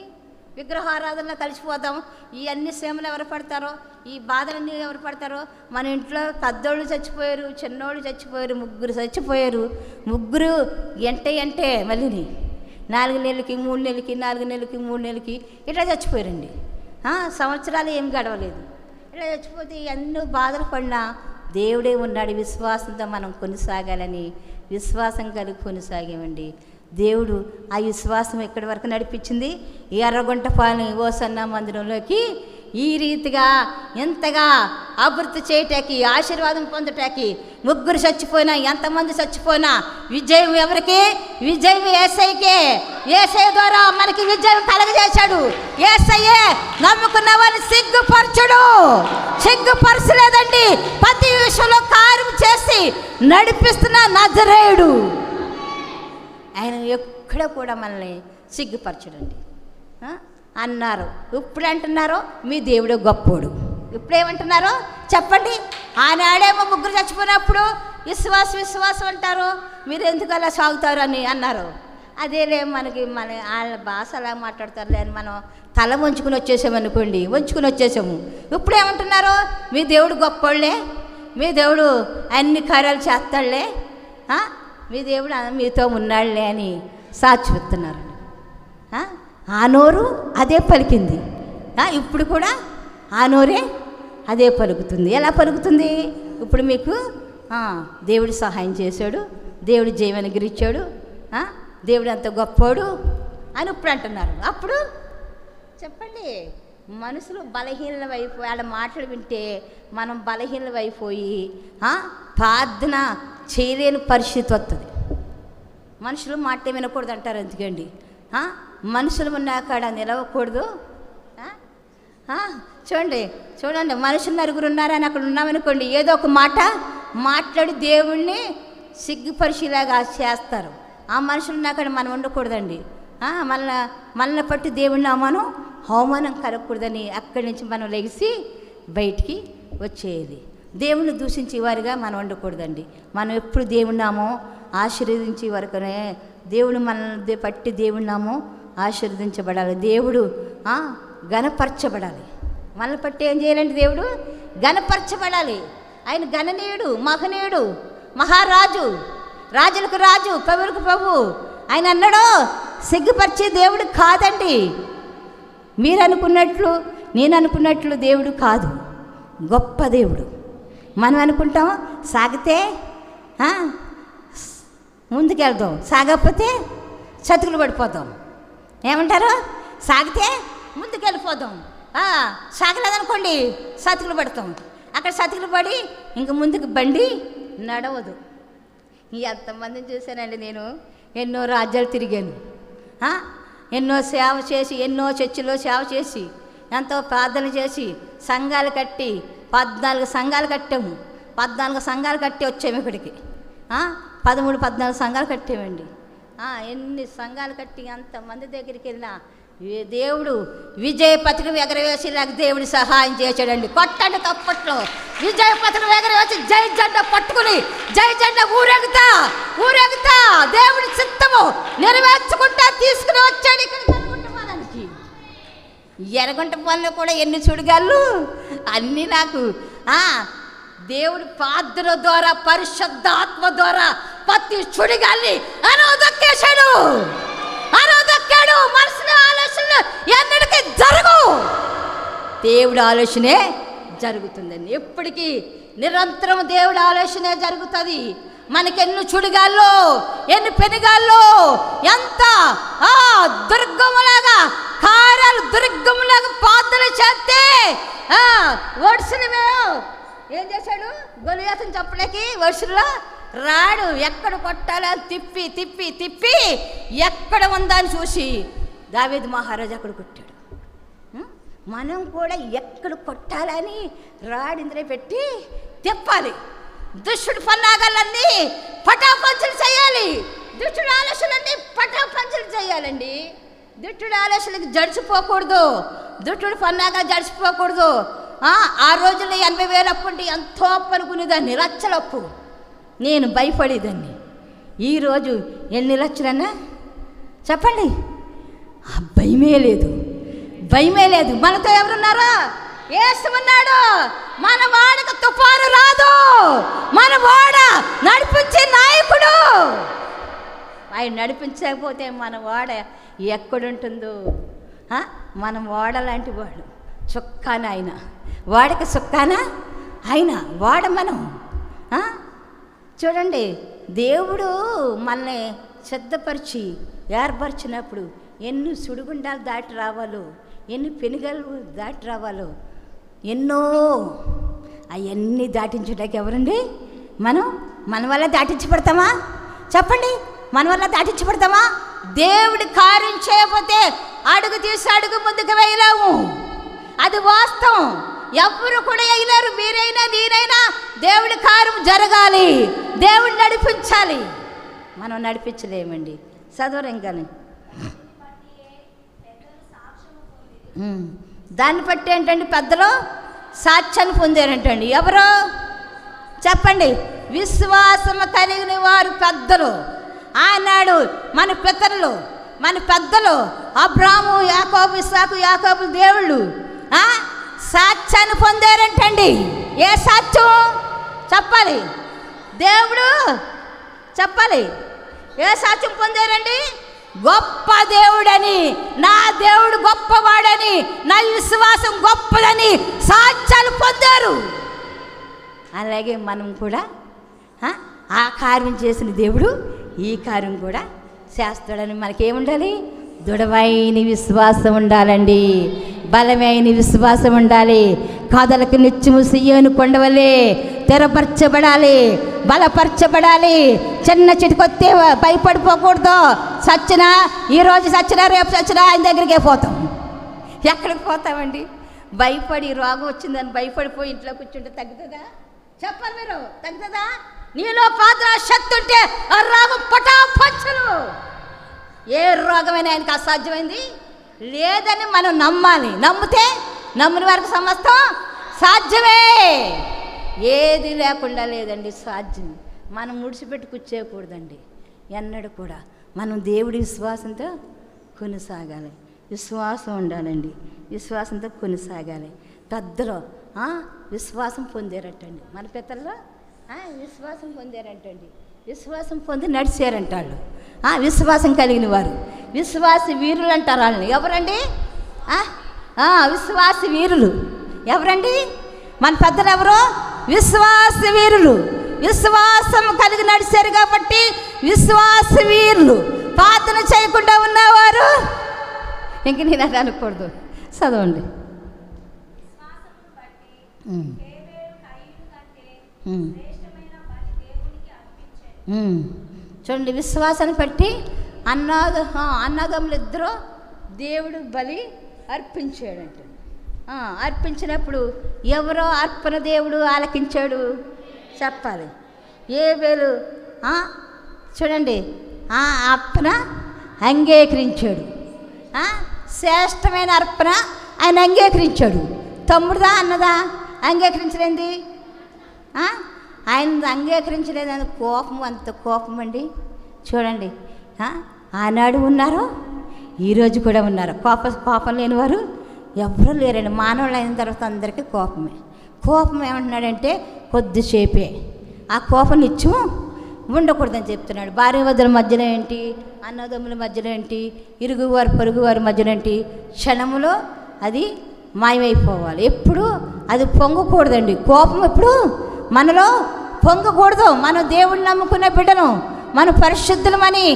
విగ్రహారాధనలో కలిసిపోదాం. ఈ అన్ని శ్రమలు ఎవరు పడతారో, ఈ బాధలన్నీ ఎవరు పడతారో? మన ఇంట్లో పెద్దోళ్ళు చచ్చిపోయారు, చిన్నోళ్ళు చచ్చిపోయారు, ముగ్గురు చచ్చిపోయారు. ముగ్గురు ఎంటే మళ్ళీ 4 నెలలకి 3 నెలలకి 4 నెలలకి 3 నెలలకి ఇట్లా చచ్చిపోయారండి. సంవత్సరాలు ఏం గడవలేదు. ఇట్లా చచ్చిపోతే ఎన్నో బాధలు పడినా దేవుడే ఉన్నాడు. విశ్వాసంతో మనం కొనసాగాలని విశ్వాసం కలిగి కొనసాగామండి. దేవుడు ఆ విశ్వాసం ఎక్కడి వరకు నడిపించింది? ఈ ఎర్రగుంటపాలెం ఓసన్న మందిరంలోకి ఈ రీతిగా ఎంతగా అభివృద్ధి చేయటానికి, ఆశీర్వాదం పొందటానికి. ముగ్గురు చచ్చిపోయినా, ఎంతమంది చచ్చిపోయినా విజయం ఎవరికి? విజయం యేసయ్యకే. యేసయ్య ద్వారా మనకి విజయం కలగజేశాడు. యేసయ్యే నమ్ముకున్న వారిని సిగ్గుపరచడు, సిగ్గుపరచలేదండి. ప్రతి విషయంలో కార్యం చేసి నడిపిస్తున్న నజరేయుడు ఆయన ఎక్కడ కూడా మనల్ని సిగ్గుపరచడండి అన్నారు. ఇప్పుడు అంటున్నారో మీ దేవుడే గొప్పోడు. ఇప్పుడేమంటున్నారో చెప్పండి? ఆనాడేమో ముగ్గురు చచ్చిపోయినప్పుడు విశ్వాసం అంటారు, మీరు ఎందుకు అలా సాగుతారు అని అన్నారు. అదేలే మనకి వాళ్ళ భాష అలా మాట్లాడతారులే అని మనం తల వంచుకుని వచ్చేసామనుకోండి, వంచుకుని వచ్చేసాము. ఇప్పుడు ఏమంటున్నారు? మీ దేవుడు గొప్పోళ్ళే, మీ దేవుడు అన్ని కార్యాలు చేస్తాడులే, మీ దేవుడు మీతో ఉన్నాడులే అని సాక్షిస్తున్నారు. ఆ నోరు అదే పలికింది, ఇప్పుడు కూడా ఆ నోరే అదే పలుకుతుంది. ఎలా పలుకుతుంది? ఇప్పుడు మీకు దేవుడు సహాయం చేశాడు, దేవుడు జయమని గిరిచ్చాడు, దేవుడు అంత గొప్పోడు అని ఇప్పుడు అంటున్నారు. అప్పుడు చెప్పండి, మనుషులు బలహీనలు అయిపోయి వాళ్ళ మాటలు వింటే మనం బలహీనలు అయిపోయి ప్రార్థన చేయలేని పరిస్థితి వస్తుంది. మనుషులు మాట వినకూడదు అంటారు. ఎందుకండి? మనుషులు ఉన్న కాడ నిలవకూడదు. చూడండి మనుషులు 9 ఉన్నారని అక్కడ ఉన్నామనుకోండి, ఏదో ఒక మాట మాట్లాడి దేవుణ్ణి సిగ్గుపరిచేలాగా చేస్తారు. ఆ మనుషులు ఉన్న కాడ మనం ఉండకూడదండి. మనల్ని పట్టి దేవుణ్ణి అవమానం కలగకూడదని అక్కడి నుంచి మనం లెగిసి బయటికి వచ్చేది. దేవుణ్ణి దూషించే వారిగా మనం ఉండకూడదండి. మనం ఎప్పుడు దేవుణ్ణామో ఆశీర్వదించే వరకునే దేవుడు మనల్ని పట్టి దేవుణ్ణామో ఆశీర్వదించబడాలి. దేవుడు గణపరచబడాలి. మనల్ని పట్టి ఏం చేయాలంటే దేవుడు గణపరచబడాలి. ఆయన గణనీయుడు, మహనీయుడు, మహారాజు, రాజులకు రాజు, ప్రభులకు ప్రభు. ఆయన అన్నాడు, సిగ్గుపరిచే దేవుడు కాదండి. మీరు అనుకున్నట్లు, నేను అనుకున్నట్లు దేవుడు కాదు, గొప్ప దేవుడు. మనం అనుకుంటాం సాగితే ముందుకెళ్దాం, సాగకపోతే చతుకులు పడిపోతాం. ఏమంటారు? సాగితే ముందుకెళ్ళిపోదాం, సాగలేదనుకోండి చతుకులు పడతాం. అక్కడ చతుకులు పడి ఇంక ముందుకు బండి నడవదు. ఎంతమందిని చూశానండి నేను. ఎన్నో రాజ్యాలు తిరిగాను, ఎన్నో సేవ చేసి, ఎన్నో చర్చిలో సేవ చేసి, ఎంతో ప్రార్థన చేసి, సంఘాలు కట్టి 14 సంఘాలు కట్టాము. 14 సంఘాలు కట్టి వచ్చాము ఇక్కడికి. 13-14 సంఘాలు కట్టామండి. ఎన్ని సంఘాలు కట్టి ఎంతమంది దగ్గరికి వెళ్ళినా దేవుడు విజయ పథకం ఎగరవేసి నాకు దేవుడు సహాయం చేశాడండి. కొట్టండి తప్పట్లో. విజయ పథకం ఎగరవేసి జై జెండా పట్టుకుని జై జెండా ఊరేగుతా దేవుడి చిత్తము నెరవేర్చుకుంటా తీసుకుని వచ్చాడు ఇక్కడ ఎర్రగుంట పొలానికి. ఎర్రగుంట పొలంలో కూడా ఎన్ని సుడిగాళ్ళు అన్నీ నాకు దేవుడి పాత్ర ద్వారా పరిశుద్ధాత్మ ద్వారా ప్రతి సుడిగాల్ని అనవదొక్కేశాడు. మనసులో ఆలోచనలు ఎన్నటికీ జరగు. దేవుడి ఆలోచనే జరుగుతుందండి. ఎప్పటికీ నిరంతరం దేవుడి ఆలోచనే జరుగుతుంది. మనకెన్ని చుడిగాల్లో ఎన్ని పెనుగాల్లో ఎంత దుర్గములాగా కార్యాలు దుర్గములాగా పాత్రలు చేస్తే వర్షులు ఏం చేశాడు? గొలియాతను చెప్పలేకి వర్షుల్లో రాడు. ఎక్కడ కొట్టాలో తిప్పి తిప్పి తిప్పి ఎక్కడ ఉందని చూసి దావీదు మహారాజు అక్కడ కొట్టాడు. మనం కూడా ఎక్కడ కొట్టాలని రాడింద్రే పెట్టి తిప్పాలి. దుష్టుడు పన్నాగాలన్నీ పటాపంచలు చేయాలి. దుష్టుడు ఆలోచనలన్నీ పటాపంచలు చేయాలండి. దుష్టుడు ఆలోచనలకు జడిచిపోకూడదు. దుష్టుడు పన్నాగాలు జడిచిపోకూడదు. ఆ రోజుల్లో 80,000 అప్పు అంటే ఎంతో అప్పు అనుకునేదాన్ని, లక్షల అప్పు. నేను భయపడేదాన్ని. ఈరోజు ఎన్ని లక్షలన్నా చెప్పండి, భయమే లేదు. మనతో ఎవరున్నారో? యేసు ఉన్నాడు. మన వాడకు తుఫాను రాదు. మన వాడ నడిపించే నాయకుడు. ఆయన నడిపించకపోతే మన వాడ ఎక్కడుంటుందో. మనం వాడ లాంటి వాడు. చుక్కాన ఆయన, వాడకి చుక్కాన ఆయన, వాడ మనం. చూడండి, దేవుడు మనల్ని సిద్ధపరిచి ఏర్పరిచినప్పుడు ఎన్ని సుడిగుండాలు దాటి రావాలో, ఎన్ని పెనుగలు దాటి రావాలో, ఎన్నో అవన్నీ దాటించడానికి ఎవరండి? మన వల్ల దాటించబడతామా? చెప్పండి, మన వల్ల దాటించబడతామా? దేవుడి కార్యం చేయకపోతే అడుగు తీసి అడుగు ముందుకు వేయలేము. అది వాస్తవం. ఎవరు కూడా వేయలేరు. మీరైనా నేనైనా దేవుడి కార్యం జరగాలి, దేవుడు నడిపించాలి. మనం నడిపించలేమండి. చదవరేం కానీ దాన్ని బట్టి ఏంటండి? పెద్దలు సాక్ష్యాన్ని పొందారంటండి. ఎవరు చెప్పండి? విశ్వాసము కలిగిన వారు పెద్దలు. ఆనాడు మన పెద్దలు అబ్రాహాము, యాకోబు, ఇస్సాకు, యాకోబు దేవుళ్ళు సాక్ష్యాన్ని పొందారంటండి. ఏ సాక్ష్యం చెప్పాలి? దేవుడు చెప్పాలి. ఏ సాక్ష్యం పొందారండి? గొప్ప దేవుడని, నా దేవుడు గొప్పవాడని, నా విశ్వాసం గొప్పదని సాక్ష్యాలు పొందారు. అలాగే మనం కూడా ఆ కార్యం చేసిన దేవుడు ఈ కార్యం కూడా చేస్తాడని మనకేముండాలి? దృఢమైన విశ్వాసం ఉండాలండి. బలమైన విశ్వాసం ఉండాలి. కథలకు నిత్యము సియోను కొండవలే తెరపరచబడాలి, బలపరచబడాలి. చిన్న చిటికొత్తే భయపడిపోకూడదు. సచ్చినా, ఈరోజు సచ్చినా, రేపు సచ్చినా ఆయన దగ్గరికే పోతాం. ఎక్కడికి పోతామండి? భయపడి రోగం వచ్చిందని భయపడిపోయి ఇంట్లో కూర్చుంటే తగ్గుతుందా? చెప్పాలి మీరు, తగ్గుతుందా? నీలో పాత్ర శక్తి ఉంటే ఆ రోగం పటాపంచలు. ఏ రోగమైనా ఆయనకి అసాధ్యమైంది లేదని మనం నమ్మాలి. నమ్మితే నమ్మిన వారికి సమస్తం సాధ్యమే. ఏది లేకుండా లేదండి సాధ్యం. మనం ముడిచిపెట్టి కూర్చోకూడదండి ఎన్నడూ కూడా. మనం దేవుడి విశ్వాసంతో కొనసాగాలి. విశ్వాసం ఉండాలండి. విశ్వాసంతో కొనసాగాలి. పెద్దలు విశ్వాసం పొందారటండి. మన పెద్దల్లో విశ్వాసం పొందారంటండి. విశ్వాసం పొంది నడిచారంటాళ్ళు. విశ్వాసం కలిగిన వారు విశ్వాస వీరులు అంటారు వాళ్ళని. ఎవరండి? విశ్వాస వీరులు. ఎవరండి? మన పెద్దలు ఎవరు? విశ్వాస వీరులు. విశ్వాసం కలిగి నడిచారు కాబట్టి విశ్వాస వీరులు. ప్రార్థన చేయకుండా ఉన్నవారు ఇంక నేను అది అనకూడదు. చదవండి. చూడండి, విశ్వాసాన్ని బట్టి అన్నదమ్ములు ఇద్దరు దేవుడు బలి అర్పించాడంట. అర్పించినప్పుడు ఎవరో అర్పణ దేవుడు ఆలకించాడు చెప్పాలి. ఏబేలు చూడండి అర్పణ అంగీకరించాడు. శ్రేష్టమైన అర్పణ ఆయన అంగీకరించాడు. తమ్ముడుదా అన్నదా అంగీకరించలేంది, ఆయన అంగీకరించలేదని కోపం, అంత కోపం అండి. చూడండి, ఆనాడు ఉన్నారు, ఈరోజు కూడా ఉన్నారు. కోపం లేనివారు ఎవరూ లేరండి. మానవులు అయిన తర్వాత అందరికీ కోపమే. కోపం ఏమంటున్నాడంటే కొద్దిసేపే, ఆ కోపం నిత్యం ఉండకూడదని చెప్తున్నాడు. భార్య వద్దల మధ్యలో ఏంటి, అన్నదమ్ముల మధ్యలో ఏంటి, ఇరుగువారు పొరుగువారి మధ్యలో ఏంటి, క్షణములో అది మాయమైపోవాలి. ఎప్పుడు అది పొంగకూడదండి. కోపం ఎప్పుడు మనలో పొంగకూడదు. మనం దేవుడిని నమ్ముకునే బిడ్డలం, మనం పరిశుద్ధులమని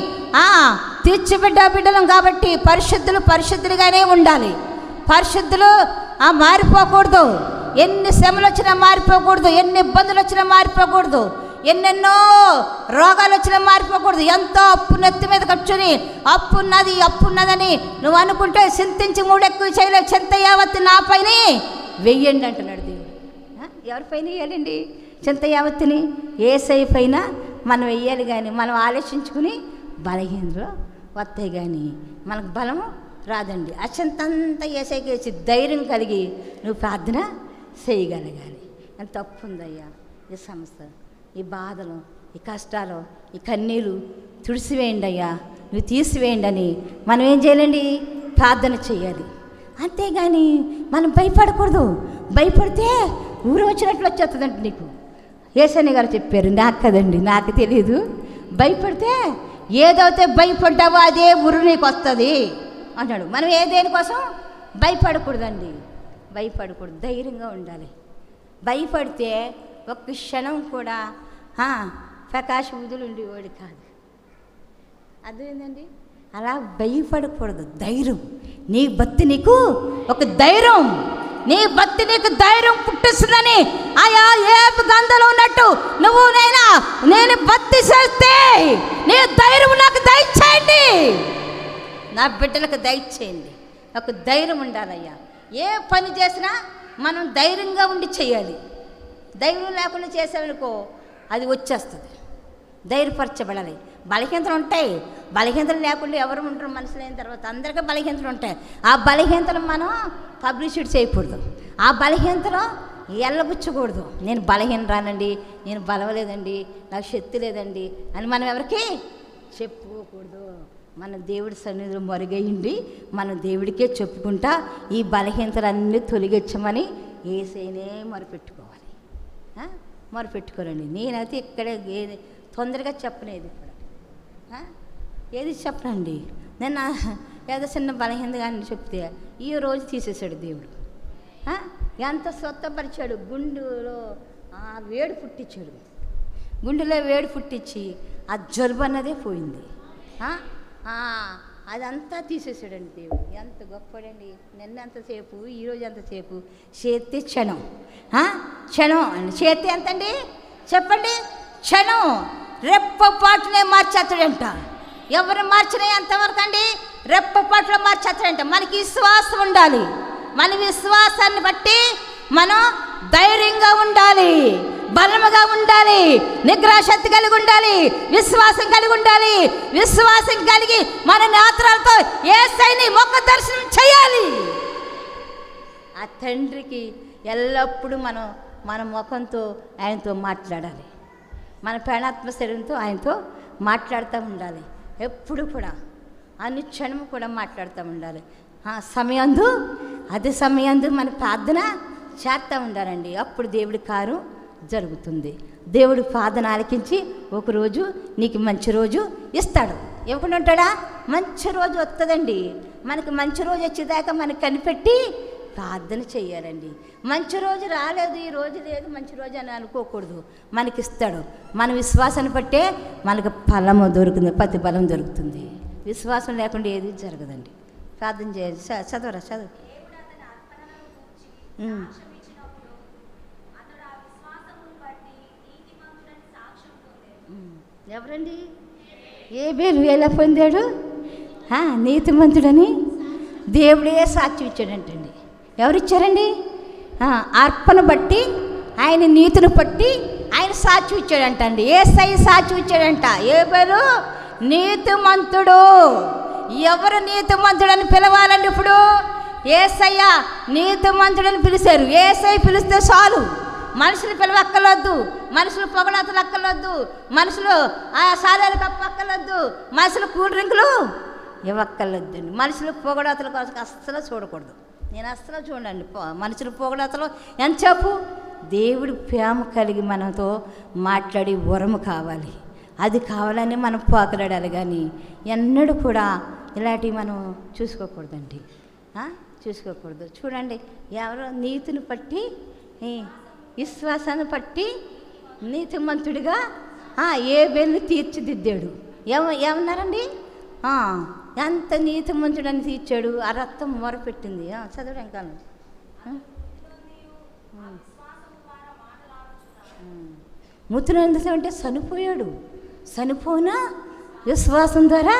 బిడ్డలం కాబట్టి పరిశుద్ధులుగానే ఉండాలి. పరిశుద్ధులు మారిపోకూడదు. ఎన్ని శ్రమలు వచ్చినా మారిపోకూడదు, ఎన్ని ఇబ్బందులు వచ్చినా మారిపోకూడదు, ఎన్నెన్నో రోగాలు వచ్చినా మారిపోకూడదు. ఎంతో అప్పు నెత్తి మీద కూర్చొని అప్పున్నదని నువ్వు అనుకుంటే చింతించి మూడెక్కువ చేయలేవు, చింత యావత్తు నా పైన వెయ్యండి అంటున్నాడు దేవుడు. ఎవరిపైన వేయాలండి చింత యావత్తుని? యేసయ్య పైన మనం వెయ్యాలి. కానీ మనం ఆలోచించుకుని బలహీనలో వస్తాయి, కానీ మనకు బలము రాదండి. అచంతంతా యేసయ్యకి వేసి ధైర్యం కలిగి నువ్వు ప్రార్థన చేయగలగాలి. ఎంత తప్పు ఉందయ్యా ఈ సంస్థ, ఈ బాధలు, ఈ కష్టాలు, ఈ కన్నీరు తుడిసివేయండి అయ్యా, నువ్వు తీసివేయండి అని మనం ఏం చేయాలండి? ప్రార్థన చేయాలి. అంతేగాని మనం భయపడకూడదు. భయపడితే ఊరు వచ్చినట్లు వచ్చేస్తుందండి నీకు. యేసయ్య గారు చెప్పారు, నాకు కదండి, నాకు తెలియదు. భయపడితే ఏదైతే భయపడ్డావో అదే ఊరు నీకు వస్తుంది అంటాడు. మనం దేనికోసం భయపడకూడదండి, భయపడకూడదు, ధైర్యంగా ఉండాలి. భయపడితే ఒక్క క్షణం కూడా ప్రకాశ వదులు ఉండేవాడు కాదు. అదేంటండి, అలా భయపడకూడదు. ధైర్యం, నీ భక్తి నీకు ఒక ధైర్యం, నీ భక్తి నీకు ధైర్యం పుట్టిస్తుందని ఆయా ఏ గంధలో ఉన్నట్టు నేను భక్తి చేస్తే నీ ధైర్యం నాకు దయచేయండి, నా బిడ్డలకు దయచేయండి. ఒక ధైర్యం ఉండాలయ్యా. ఏ పని చేసినా మనం ధైర్యంగా ఉండి చేయాలి. ధైర్యం లేకుండా చేసామనుకో అది వచ్చేస్తుంది. ధైర్యపరచబడాలి. బలహీనతలు ఉంటాయి, బలహీనతలు లేకుండా ఎవరు ఉంటారు? మనుషులు అయిన తర్వాత అందరికీ బలహీనతలు ఉంటాయి. ఆ బలహీనతలు మనం పబ్లిసిటీ చేయకూడదు, ఆ బలహీనతలు ఎల్లబుచ్చకూడదు. నేను బలహీన రానండి, నేను బలవలేదండి, నాకు శక్తి లేదండి అని మనం ఎవరికి చెప్పుకోకూడదు. మన దేవుడి సన్నిధిలో మరుగయ్యండి మనం దేవుడికే చెప్పుకుంటా ఈ బలహీనతలన్నీ తొలగించమని యేసయ్యనే మొరపెట్టుకోవాలి. మొరపెట్టుకోరండి. నేనైతే ఇక్కడ ఏది తొందరగా చెప్పలేదు, ఇక్కడ ఏది చెప్పనండి. నేను ఏదో చిన్న బలహీనత కానీ చెప్తే ఈ రోజు తీసేశాడు దేవుడు. ఎంత స్వస్థపరిచాడు. గుండెలో వేడి పుట్టించాడు, గుండెలో వేడి పుట్టించి ఆ జలుబు అన్నదే పోయింది. అదంతా తీసేసాడండి దేవుడు. ఎంత గొప్పడండి. నిన్నంతసేపు ఈరోజు ఎంతసేపు చేతి క్షణం, క్షణం అండి. చేతి ఎంతండి చెప్పండి? క్షణం రెప్పపాటునే మార్చేస్తాడంట. ఎవరు మార్చినా ఎంతవరకు అండి? రెప్పపాటులో మార్చేస్తాడంట. మనకి విశ్వాసం ఉండాలి. మన విశ్వాసాన్ని బట్టి మనం ధైర్యంగా ఉండాలి, బలముగా ఉండాలి, నిగ్రహశక్తి కలిగి ఉండాలి, విశ్వాసం కలిగి ఉండాలి. విశ్వాసం కలిగి మన నేత్రాలతో యేసయ్యని ముఖ దర్శనం చేయాలి. ఆ తండ్రికి ఎల్లప్పుడూ మన ముఖంతో ఆయనతో మాట్లాడాలి. మన ప్రాణాత్మ శరీరంతో ఆయనతో మాట్లాడుతూ ఉండాలి. ఎప్పుడు కూడా అన్ని క్షణము కూడా మాట్లాడుతూ ఉండాలి. సమయందు అదే సమయందు మన ప్రార్థన చేస్తూ ఉండాలండి. అప్పుడు దేవుడి కారు జరుగుతుంది. దేవుడు ప్రార్థన ఆలకించి ఒకరోజు నీకు మంచి రోజు ఇస్తాడు. ఇవ్వకుండా ఉంటాడా? మంచి రోజు వస్తుందండి. మనకి మంచి రోజు వచ్చేదాకా మనకు కనిపెట్టి ప్రార్థన చేయాలండి. మంచి రోజు రాలేదు, ఈ రోజు లేదు, మంచి రోజు అని అనుకోకూడదు. మనకిస్తాడు. మన విశ్వాసాన్ని బట్టే మనకు ఫలము దొరుకుతుంది, ప్రతిఫలం దొరుకుతుంది. విశ్వాసం లేకుండా ఏది జరగదండి. ప్రార్థన చేయాలి. చదవరా, చదువు. ఎవరండి? ఏబేలు ఎలా పొందాడు? నీతిమంతుడని దేవుడే సాక్షి ఇచ్చాడంటండి. ఎవరిచ్చారండి? అర్పణ బట్టి ఆయన నీతిని బట్టి ఆయన సాక్షి ఇచ్చాడంటండి. యేసయ్య సాక్షి ఇచ్చాడంట. ఏబేలు నీతిమంతుడు, ఎవరు నీతిమంతుడని పిలవాలండి? ఇప్పుడు యేసయ్య నీతిమంతుడని పిలిచారు. యేసయ్య పిలిస్తే చాలు. మనుషులు పిలవక్కర్లొద్దు, మనుషులు పొగడతలు అక్కర్లొద్దు, మనుషులు ఆ సాలాలు కప్పక్కర్లొద్దు, మనుషులు కూల్ డ్రింకులు ఇవ్వక్కర్లొద్దండి. మనుషులు పొగడతల కోసం అస్సలు చూడకూడదు. నేను అస్సలు చూడండి మనుషులు పొగడతలు ఎంతసేపు దేవుడి ప్రేమ కలిగి మనతో మాట్లాడి వరము కావాలి. అది కావాలని మనం పోకలాడాలి, కానీ ఎన్నడూ కూడా ఇలాంటివి మనం చూసుకోకూడదండి. చూసుకోకూడదు. చూడండి, ఎవరో నీతిని బట్టి విశ్వాసాన్ని బట్టి నీతిమంతుడిగా ఏబేలుని తీర్చిదిద్దాడు. ఏమన్నారండి? ఎంత నీతిమంతుడని తీర్చాడు. ఆ రక్తం మొరపెట్టింది. చదవడం కాదు. ముత్తునందుకంటే చనిపోయాడు. చనిపోయినా విశ్వాసం ద్వారా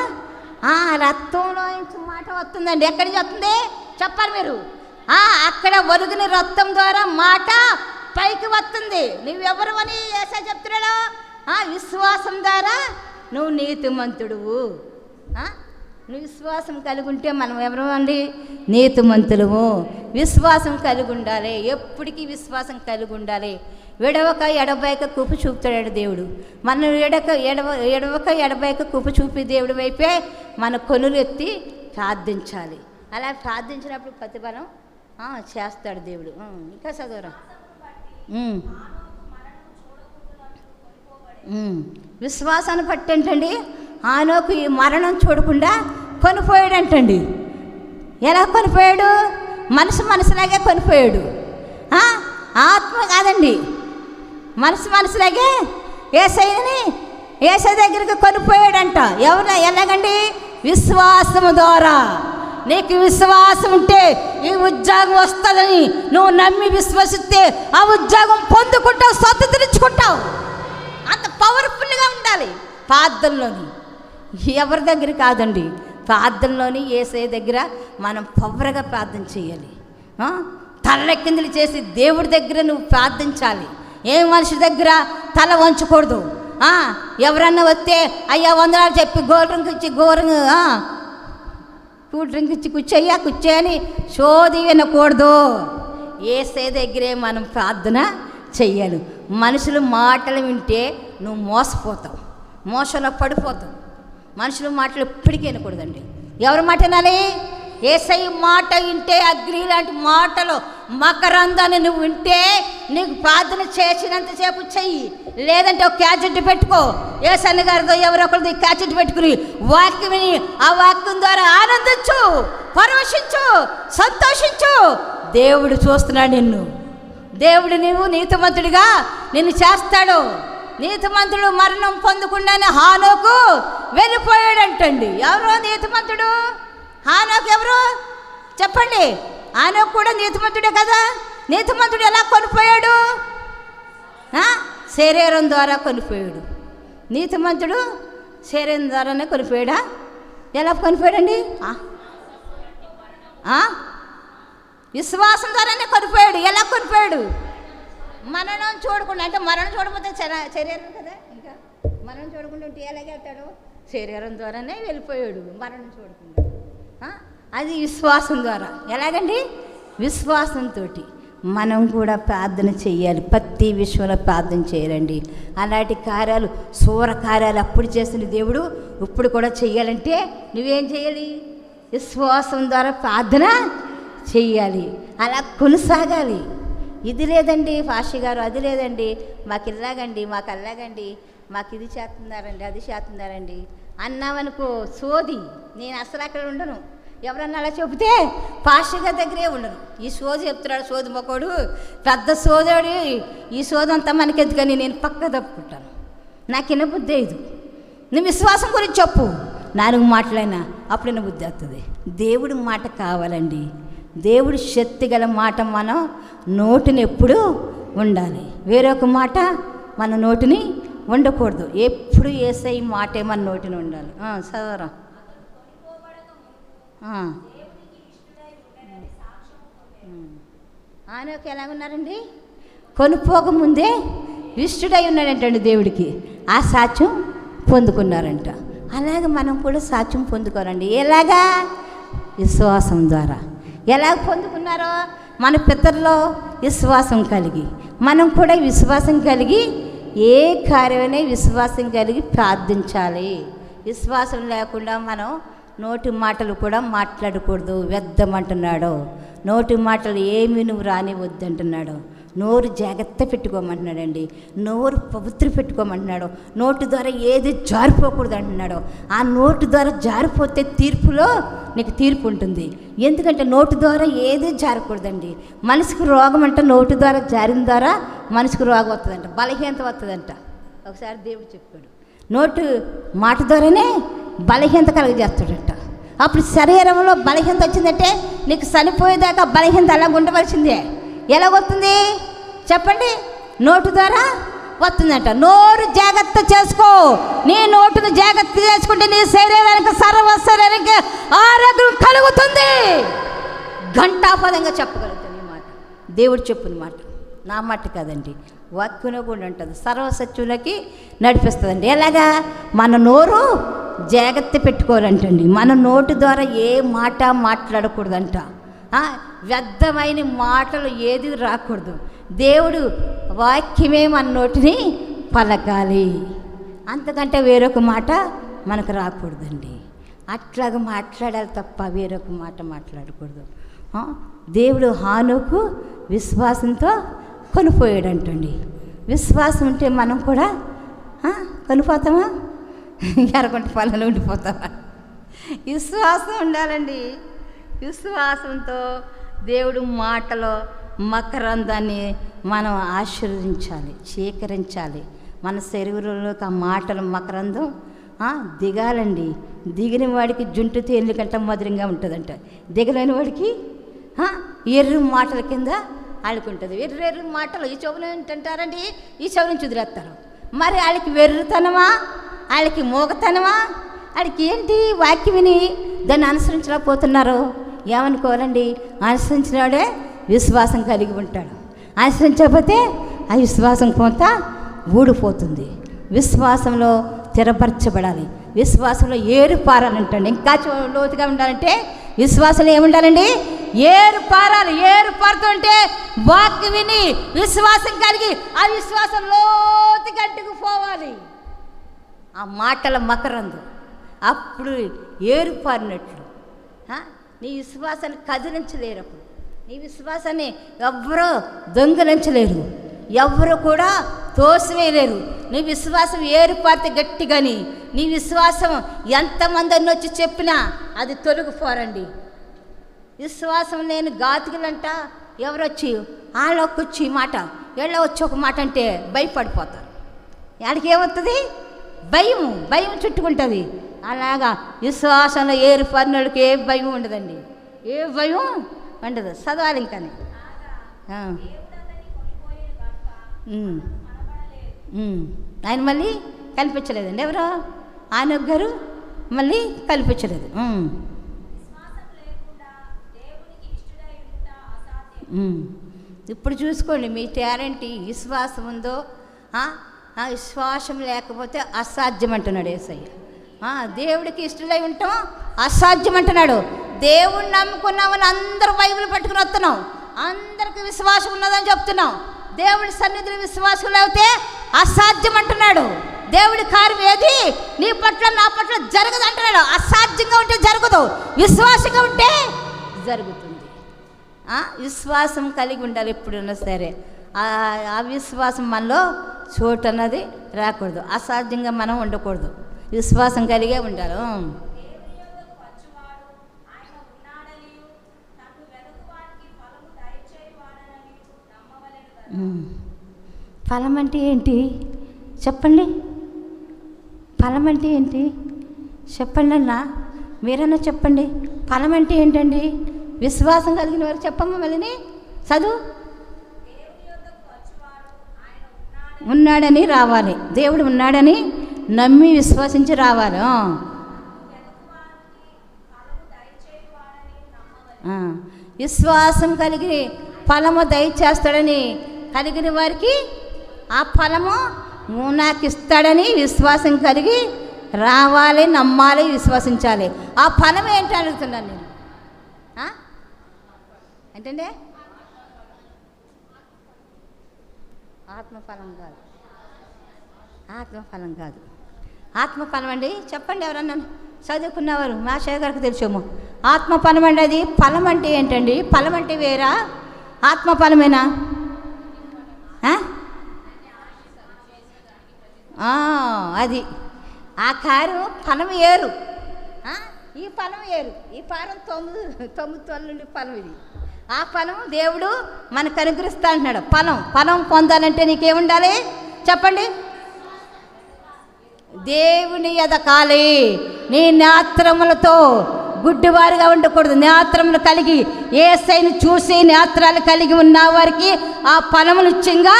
రక్తంలో ఇంక మాట వస్తుందండి. ఎక్కడికి వస్తుంది చెప్పాలి మీరు. అక్కడ ఒరిగిన రక్తం ద్వారా మాట పైకి వస్తుంది. నువ్వెవరు అని యేసయ్య చెప్తున్నాడు. విశ్వాసం ద్వారా నువ్వు నీతిమంతుడువు. నువ్వు విశ్వాసం కలిగి ఉంటే మనం ఎవరు అండి? నీతిమంతులము. విశ్వాసం కలిగి ఉండాలి. ఎప్పటికీ విశ్వాసం కలిగి ఉండాలి. ఎడవక ఎడబాయక కృప చూపుతాడు దేవుడు. మనం ఎడవక ఎడబాయక కృప చూపి దేవుడి వైపే మన కొనులు ఎత్తి ప్రార్థించాలి. అలా ప్రార్థించినప్పుడు ప్రతిఫలం చేస్తాడు దేవుడు. ఇంకా చదువురా. విశ్వాసాన్ని బట్టి ఏంటండి? ఆనోకు ఈ మరణం చూడకుండా కొనిపోయాడంటండి. ఎలా కొనిపోయాడు? మనసులాగే కొనిపోయాడు. ఆత్మ కాదండి, మనసులాగే యేసయ్య దగ్గరికి కొనిపోయాడంట. ఎవరు? ఎలాగండి? విశ్వాసము ద్వారా. నీకు విశ్వాసం ఉంటే ఈ ఉద్యోగం వస్తుందని నువ్వు నమ్మి విశ్వసిస్తే ఆ ఉద్యోగం పొందుకుంటావు, స్వతంత్రించుకుంటావు. అంత పవర్ఫుల్గా ఉండాలి ప్రార్థనలోని. ఎవరి దగ్గర కాదండి, ప్రార్థనలోని యేసయ్య దగ్గర మనం పవర్గా ప్రార్థన చేయాలి. తలెక్కిందులు చేసి దేవుడి దగ్గర నువ్వు ప్రార్థించాలి. ఏ మనిషి దగ్గర తల వంచకూడదు. ఎవరన్నా వస్తే అయ్యా వందనాలు చెప్పి కూల్ డ్రింక్ ఇచ్చి కూర్చోయని శోధి వినకూడదు. యేసయ్య దగ్గరే మనం ప్రార్థన చెయ్యాలి. మనుషుల మాటలు వింటే నువ్వు మోసపోతావు, మోసంలో పడిపోతావు. మనుషుల మాటలు ఎప్పటికీ వినకూడదండి. ఎవరి మాట వినాలి? యేసయ్య మాట వింటే అగ్ని లాంటి మాటలు మకరందాన్ని నువ్వు వింటే నీకు ప్రార్థన చేసినంతసేపు చెయ్యి. లేదంటే ఒక క్యాచెట్ పెట్టుకో. యేసయ్య గారితో ఎవరొకరితో క్యాచెట్ పెట్టుకుని వాక్యం విని ఆ వాక్యం ద్వారా ఆనందించు, పరవశించు, సంతోషించు. దేవుడు చూస్తున్నాడు నిన్ను. దేవుడు నువ్వు నీతిమంతుడిగా నిన్ను చేస్తాడు. నీతిమంతుడు మరణం పొందకుండానే హానోకు వెళ్ళిపోయాడంటండి. ఎవరో నీతిమంతుడు? హానోకు ఎవరు చెప్పండి? హానోకు కూడా నీతిమంతుడే కదా. నీతిమంతుడు ఎలా కొనిపోయాడు? శరీరం ద్వారా కొనిపోయాడు. నీతిమంతుడు శరీరం ద్వారానే కొనిపోయాడా? ఎలా కొనిపోయాడండి? విశ్వాసం ద్వారానే కొనిపోయాడు. ఎలా కొనిపోయాడు? మరణం చూడకుండా. అంటే మరణం చూడకపోతే శరీరం కదా. ఇంకా మరణం చూడకుండా ఉంటే ఎలాగే వెళ్తాడు? శరీరం ద్వారానే వెళ్ళిపోయాడు మరణం చూడకుండా. అది విశ్వాసం ద్వారా. ఎలాగండి? విశ్వాసంతో మనం కూడా ప్రార్థన చేయాలి. ప్రతి విషయంలో ప్రార్థన చేయాలండి. అలాంటి కార్యాలు, సూర కార్యాలు అప్పుడు చేసిన దేవుడు ఇప్పుడు కూడా చెయ్యాలంటే నువ్వేం చేయాలి? విశ్వాసం ద్వారా ప్రార్థన చెయ్యాలి. అలా కొనసాగాలి. ఇది లేదండి పాషి గారు, అది లేదండి, మాకు ఇలాగండి, మాకు అలాగండి, మాకు ఇది చేస్తున్నారండి, అది చేస్తున్నారండి అన్నావనుకో సోది. నేను అసలు అక్కడ ఉండను. ఎవరన్నా అలా చెబితే పాషి గారి దగ్గరే ఉండను. ఈ సోది చెప్తున్నాడు, సోది మొక్కడు, పెద్ద సోదోడు, ఈ సోది అంతా మనకెందుకని నేను పక్క తప్పుకుంటాను. నాకు వినబుద్ధి ఇది. నువ్వు విశ్వాసం గురించి చెప్పు, నాలుగు మాటలైనా అప్పుడు వినబుద్ధి అవుతుంది. దేవుడి మాట కావాలండి. దేవుడి శక్తి గల మాట మనం నోటిని ఎప్పుడు ఉండాలి. వేరొక మాట మన నోటిని ఉండకూడదు. ఎప్పుడు యేసయ్య మాటే మన నోటిని ఉండాలి. చదవరా. ఆయనకి ఎలాగున్నారండి? కొనుక్కోకముందే ఇష్టుడై ఉన్నాడంటండి దేవుడికి. ఆ సాక్ష్యం పొందుకున్నారంట. అలాగే మనం కూడా సాక్ష్యం పొందుకోరండి. ఎలాగా? విశ్వాసం ద్వారా. ఎలాగ పొందుకున్నారో? మన పితరులో విశ్వాసం కలిగి, మనం కూడా విశ్వాసం కలిగి ఏ కార్యమైనా విశ్వాసం కలిగి ప్రార్థించాలి. విశ్వాసం లేకుండా మనం నోటి మాటలు కూడా మాట్లాడకూడదు. వ్యర్థమంటున్నాడు. నోటి మాటలు ఏమీ నువ్వు రానివద్దు అంటున్నాడు. నోరు జాగ్రత్త పెట్టుకోమంటున్నాడండి. నోరు పవిత్ర పెట్టుకోమంటున్నాడు. నోటి ద్వారా ఏది జారిపోకూడదు అంటున్నాడు. ఆ నోటి ద్వారా జారిపోతే తీర్పులో నీకు తీర్పు ఉంటుంది. ఎందుకంటే నోటి ద్వారా ఏది జారకూడదండి. మనిషికి రోగం అంటే నోటి ద్వారా జారిన ద్వారా మనిషికి రోగం వస్తుందంట, బలహీనత వస్తుందంట. ఒకసారి దేవుడు చెప్పాడు, నోటు మాట ద్వారానే బలహీనత కలుగజేస్తాడంట. అప్పుడు శరీరంలో బలహీనత వచ్చిందంటే నీకు చనిపోయేదాకా బలహీనత అలాగ ఉండవలసిందే. ఎలాగొస్తుంది చెప్పండి? నోటు ద్వారా వస్తుందంట. నోరు జాగ్రత్త చేసుకో. నీ నోటును జాగ్రత్త చేసుకుంటే నీ శరీరానికి సర్వ శరీరానికి ఆరోగ్యం కలుగుతుంది. ఘంటాపదంగా చెప్పగలుగుతాను ఈ మాట. దేవుడు చెప్పుని మాట, నా మాట కాదండి. వాక్యంలో కూడా ఉంటుంది, సర్వసత్యులకి నడిపిస్తుందండి. ఎలాగా? మన నోరు జాగ్రత్త పెట్టుకోవాలంటండి. మన నోటి ద్వారా ఏ మాట మాట్లాడకూడదంట. వ్యర్థమైన మాటలు ఏది రాకూడదు. దేవుడు వాక్యమే మన నోటిని పలకాలి, అంతకంటే వేరొక మాట మనకు రాకూడదండి. అట్లాగ మాట్లాడాలి తప్ప వేరొక మాట మాట్లాడకూడదు. దేవుడు హానోకు విశ్వాసంతో కొనిపోయాడంటండి. విశ్వాసం ఉంటే మనం కూడా కొనిపోతామా? ఎరగొంట పనులు ఉండిపోతామా? విశ్వాసం ఉండాలండి. విశ్వాసంతో దేవుడు మాటలో మకరందాన్ని మనం ఆశీర్వదించాలి, స్వీకరించాలి. మన శరీరంలోకి ఆ మాటలు మకరందం దిగాలండి. దిగిన వాడికి జుంటు తేలిక కంటే మధురంగా ఉంటుందంట. దిగలేని వాడికి ఎర్ర మాటల కింద ఆడుకుంటుంది. ఎర్రెర్ర మాటలు ఈ చెవులు ఏంటంటారండి, ఈ చెవు నుంచి వదిలేస్తారు. మరి వాళ్ళకి వెర్రుతనమా, వాళ్ళకి మోగతనమా, వాళ్ళకి ఏంటి? వాక్యం విని దాన్ని అనుసరించలేకపోతున్నారు. ఏమనుకోవాలండి? అనుసరించినవాడే విశ్వాసం కలిగి ఉంటాడు. అనుసరించకపోతే ఆ విశ్వాసం కొంత ఊడిపోతుంది. విశ్వాసంలో స్థిరపరచబడాలి. విశ్వాసంలో ఏరు పారాలంటండి. ఇంకా లోతుగా ఉండాలంటే విశ్వాసంలో ఏముండాలండి? ఏరు పారాలి. ఏరు పారుతుంటే వాక్యం విని విశ్వాసం కలిగి ఆ విశ్వాసం లోతు గట్టుకు పోవాలి. ఆ మాటల మకరందు అప్పుడు ఏరు పారినట్లు. నీ విశ్వాసాన్ని కదిలించలేరు. అప్పుడు నీ విశ్వాసాన్ని ఎవ్వరూ దొంగలించలేరు, ఎవ్వరు కూడా తోసివేయలేరు. నీ విశ్వాసం ఏరుపారితే గట్టిగాని నీ విశ్వాసం ఎంతమంది అన్ని వచ్చి చెప్పినా అది తొలగిపోరండి. విశ్వాసం లేని గాతికలంట ఎవరొచ్చి వాళ్ళకి వచ్చి మాట, వీళ్ళ వచ్చి ఒక మాట అంటే భయపడిపోతారు. వాడికి ఏమవుతుంది? భయం చుట్టుకుంటుంది. అలాగా విశ్వాసంలో ఏరుపారినోడికి ఏ భయం ఉండదండి, ఏ భయం ఉండదు. చదవాలి ఇంకానే. ఆయన మళ్ళీ కల్పించలేదండి. ఎవరో ఆయన గారు మళ్ళీ కల్పించలేదు. ఇప్పుడు చూసుకోండి, మీ టాలెంట్ విశ్వాసం ఉందో, విశ్వాసం లేకపోతే అసాధ్యం అంటున్నాడు యేసయ్య. దేవుడికి ఇష్టలై ఉంటాం అసాధ్యం అంటున్నాడు. దేవుడిని నమ్ముకున్నామని అందరూ బైబిల్ పట్టుకుని వస్తున్నాం, అందరికి విశ్వాసం ఉన్నదని చెప్తున్నాం. దేవుడి సన్నిధిలో విశ్వాసం లేకపోతే అసాధ్యం అంటున్నాడు. దేవుడి కార్యం ఏది నీ పట్ల నా పట్ల జరగదు అంటున్నాడు. అసాధ్యంగా ఉంటే జరగదు, విశ్వాసంగా ఉంటే జరుగుతుంది. విశ్వాసం కలిగి ఉండాలి ఎప్పుడున్నా సరే. ఆ విశ్వాసం మనలో చోటు అన్నది రాకూడదు. అసాధ్యంగా మనం ఉండకూడదు, విశ్వాసం కలిగే ఉండాలి. ఫలం అంటే ఏంటి చెప్పండి? ఫలం అంటే ఏంటి చెప్పండి అన్న, మీరన్నా చెప్పండి. ఫలం అంటే ఏంటండి? విశ్వాసం కలిగిన వారు చెప్పమ్మా. మళ్ళీ చదువు. ఉన్నాడని రావాలి, దేవుడు ఉన్నాడని నమ్మి విశ్వసించి రావాలి. విశ్వాసం కలిగి ఫలము దయచేస్తాడని కలిగిన వారికి ఆ ఫలము నాకు ఇస్తాడని విశ్వాసం కలిగి రావాలి, నమ్మాలి, విశ్వసించాలి. ఆ ఫలం ఏంటి అడుగుతున్నాను నేను. ఏంటండి? ఆత్మఫలం కాదు, ఆత్మఫలం కాదు. ఆత్మఫలం అండి, చెప్పండి ఎవరన్నా చదువుకున్నవారు. మా శేఖర్ గారికి తెలుసేమో. ఆత్మఫలం అండి, అది ఫలం అంటే ఏంటండి? ఫలం అంటే వేరా, ఆత్మఫలమేనా? అది ఆ కారు ఫలం ఏరు, ఈ ఫలం ఏరు. ఈ ఫలం 9 నుండి ఫలం ఇది. ఆ ఫలం దేవుడు మనకు అనుగ్రహిస్తా అంటున్నాడు. ఫలం పొందాలంటే నీకేముండాలి చెప్పండి? దేవుని ఎదకాలి. నీ నేత్రములతో గుడ్డివారుగా ఉండకూడదు. నేత్రములు కలిగి యేసయ్యను చూసి నేత్రాలు కలిగి ఉన్న వారికి ఆ ఫలము నిత్యంగా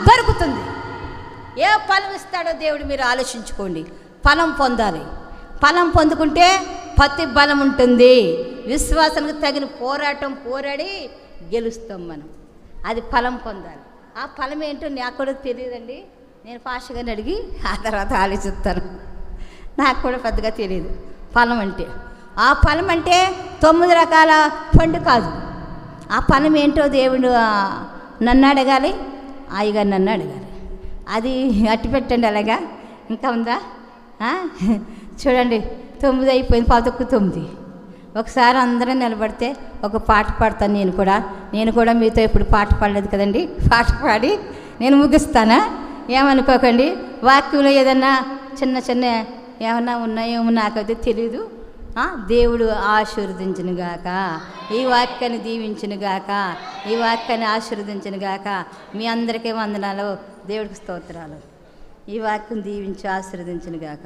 దొరుకుతుంది. ఏ ఫలం ఇస్తాడో దేవుడు మీరు ఆలోచించుకోండి. ఫలం పొందాలి. ఫలం పొందుకుంటే ప్రతి బలం ఉంటుంది. విశ్వాసానికి తగిన పోరాడి గెలుస్తాం మనం. అది ఫలం పొందాలి. ఆ ఫలం ఏంటో నాకు కూడా తెలియదండి. నేను పాస్టర్ గారిని అడిగి ఆ తర్వాత ఆలోచిస్తాను. నాకు కూడా పెద్దగా తెలియదు ఫలం అంటే. ఆ ఫలం అంటే 9 రకాల పండు కాదు. ఆ ఫలం ఏంటో దేవుడు నన్ను అడగాలి, అయ్యగారు నన్ను అడగాలి. అది అట్టి పెట్టండి. అలాగా ఇంకా ఉందా? చూడండి, 9 అయిపోయింది, 11. ఒకసారి అందరం నిలబడితే ఒక పాట పాడతాను. నేను కూడా మీతో ఎప్పుడు పాట పాడలేదు కదండి. పాట పాడి నేను ముగిస్తానా, ఏమనుకోకండి. వాక్యంలో ఏదన్నా చిన్న ఏమన్నా ఉన్నాయేమో నాకైతే తెలీదు. దేవుడు ఆశీర్వదించునుగాక, ఈ వాక్యాన్ని దీవించునుగాక, ఈ వాక్యాన్ని ఆశీర్వదించునుగాక. మీ అందరికీ వందనాలు, దేవుడికి స్తోత్రాలు. ఈ వాక్యం దీవించి ఆశీర్వదించునుగాక.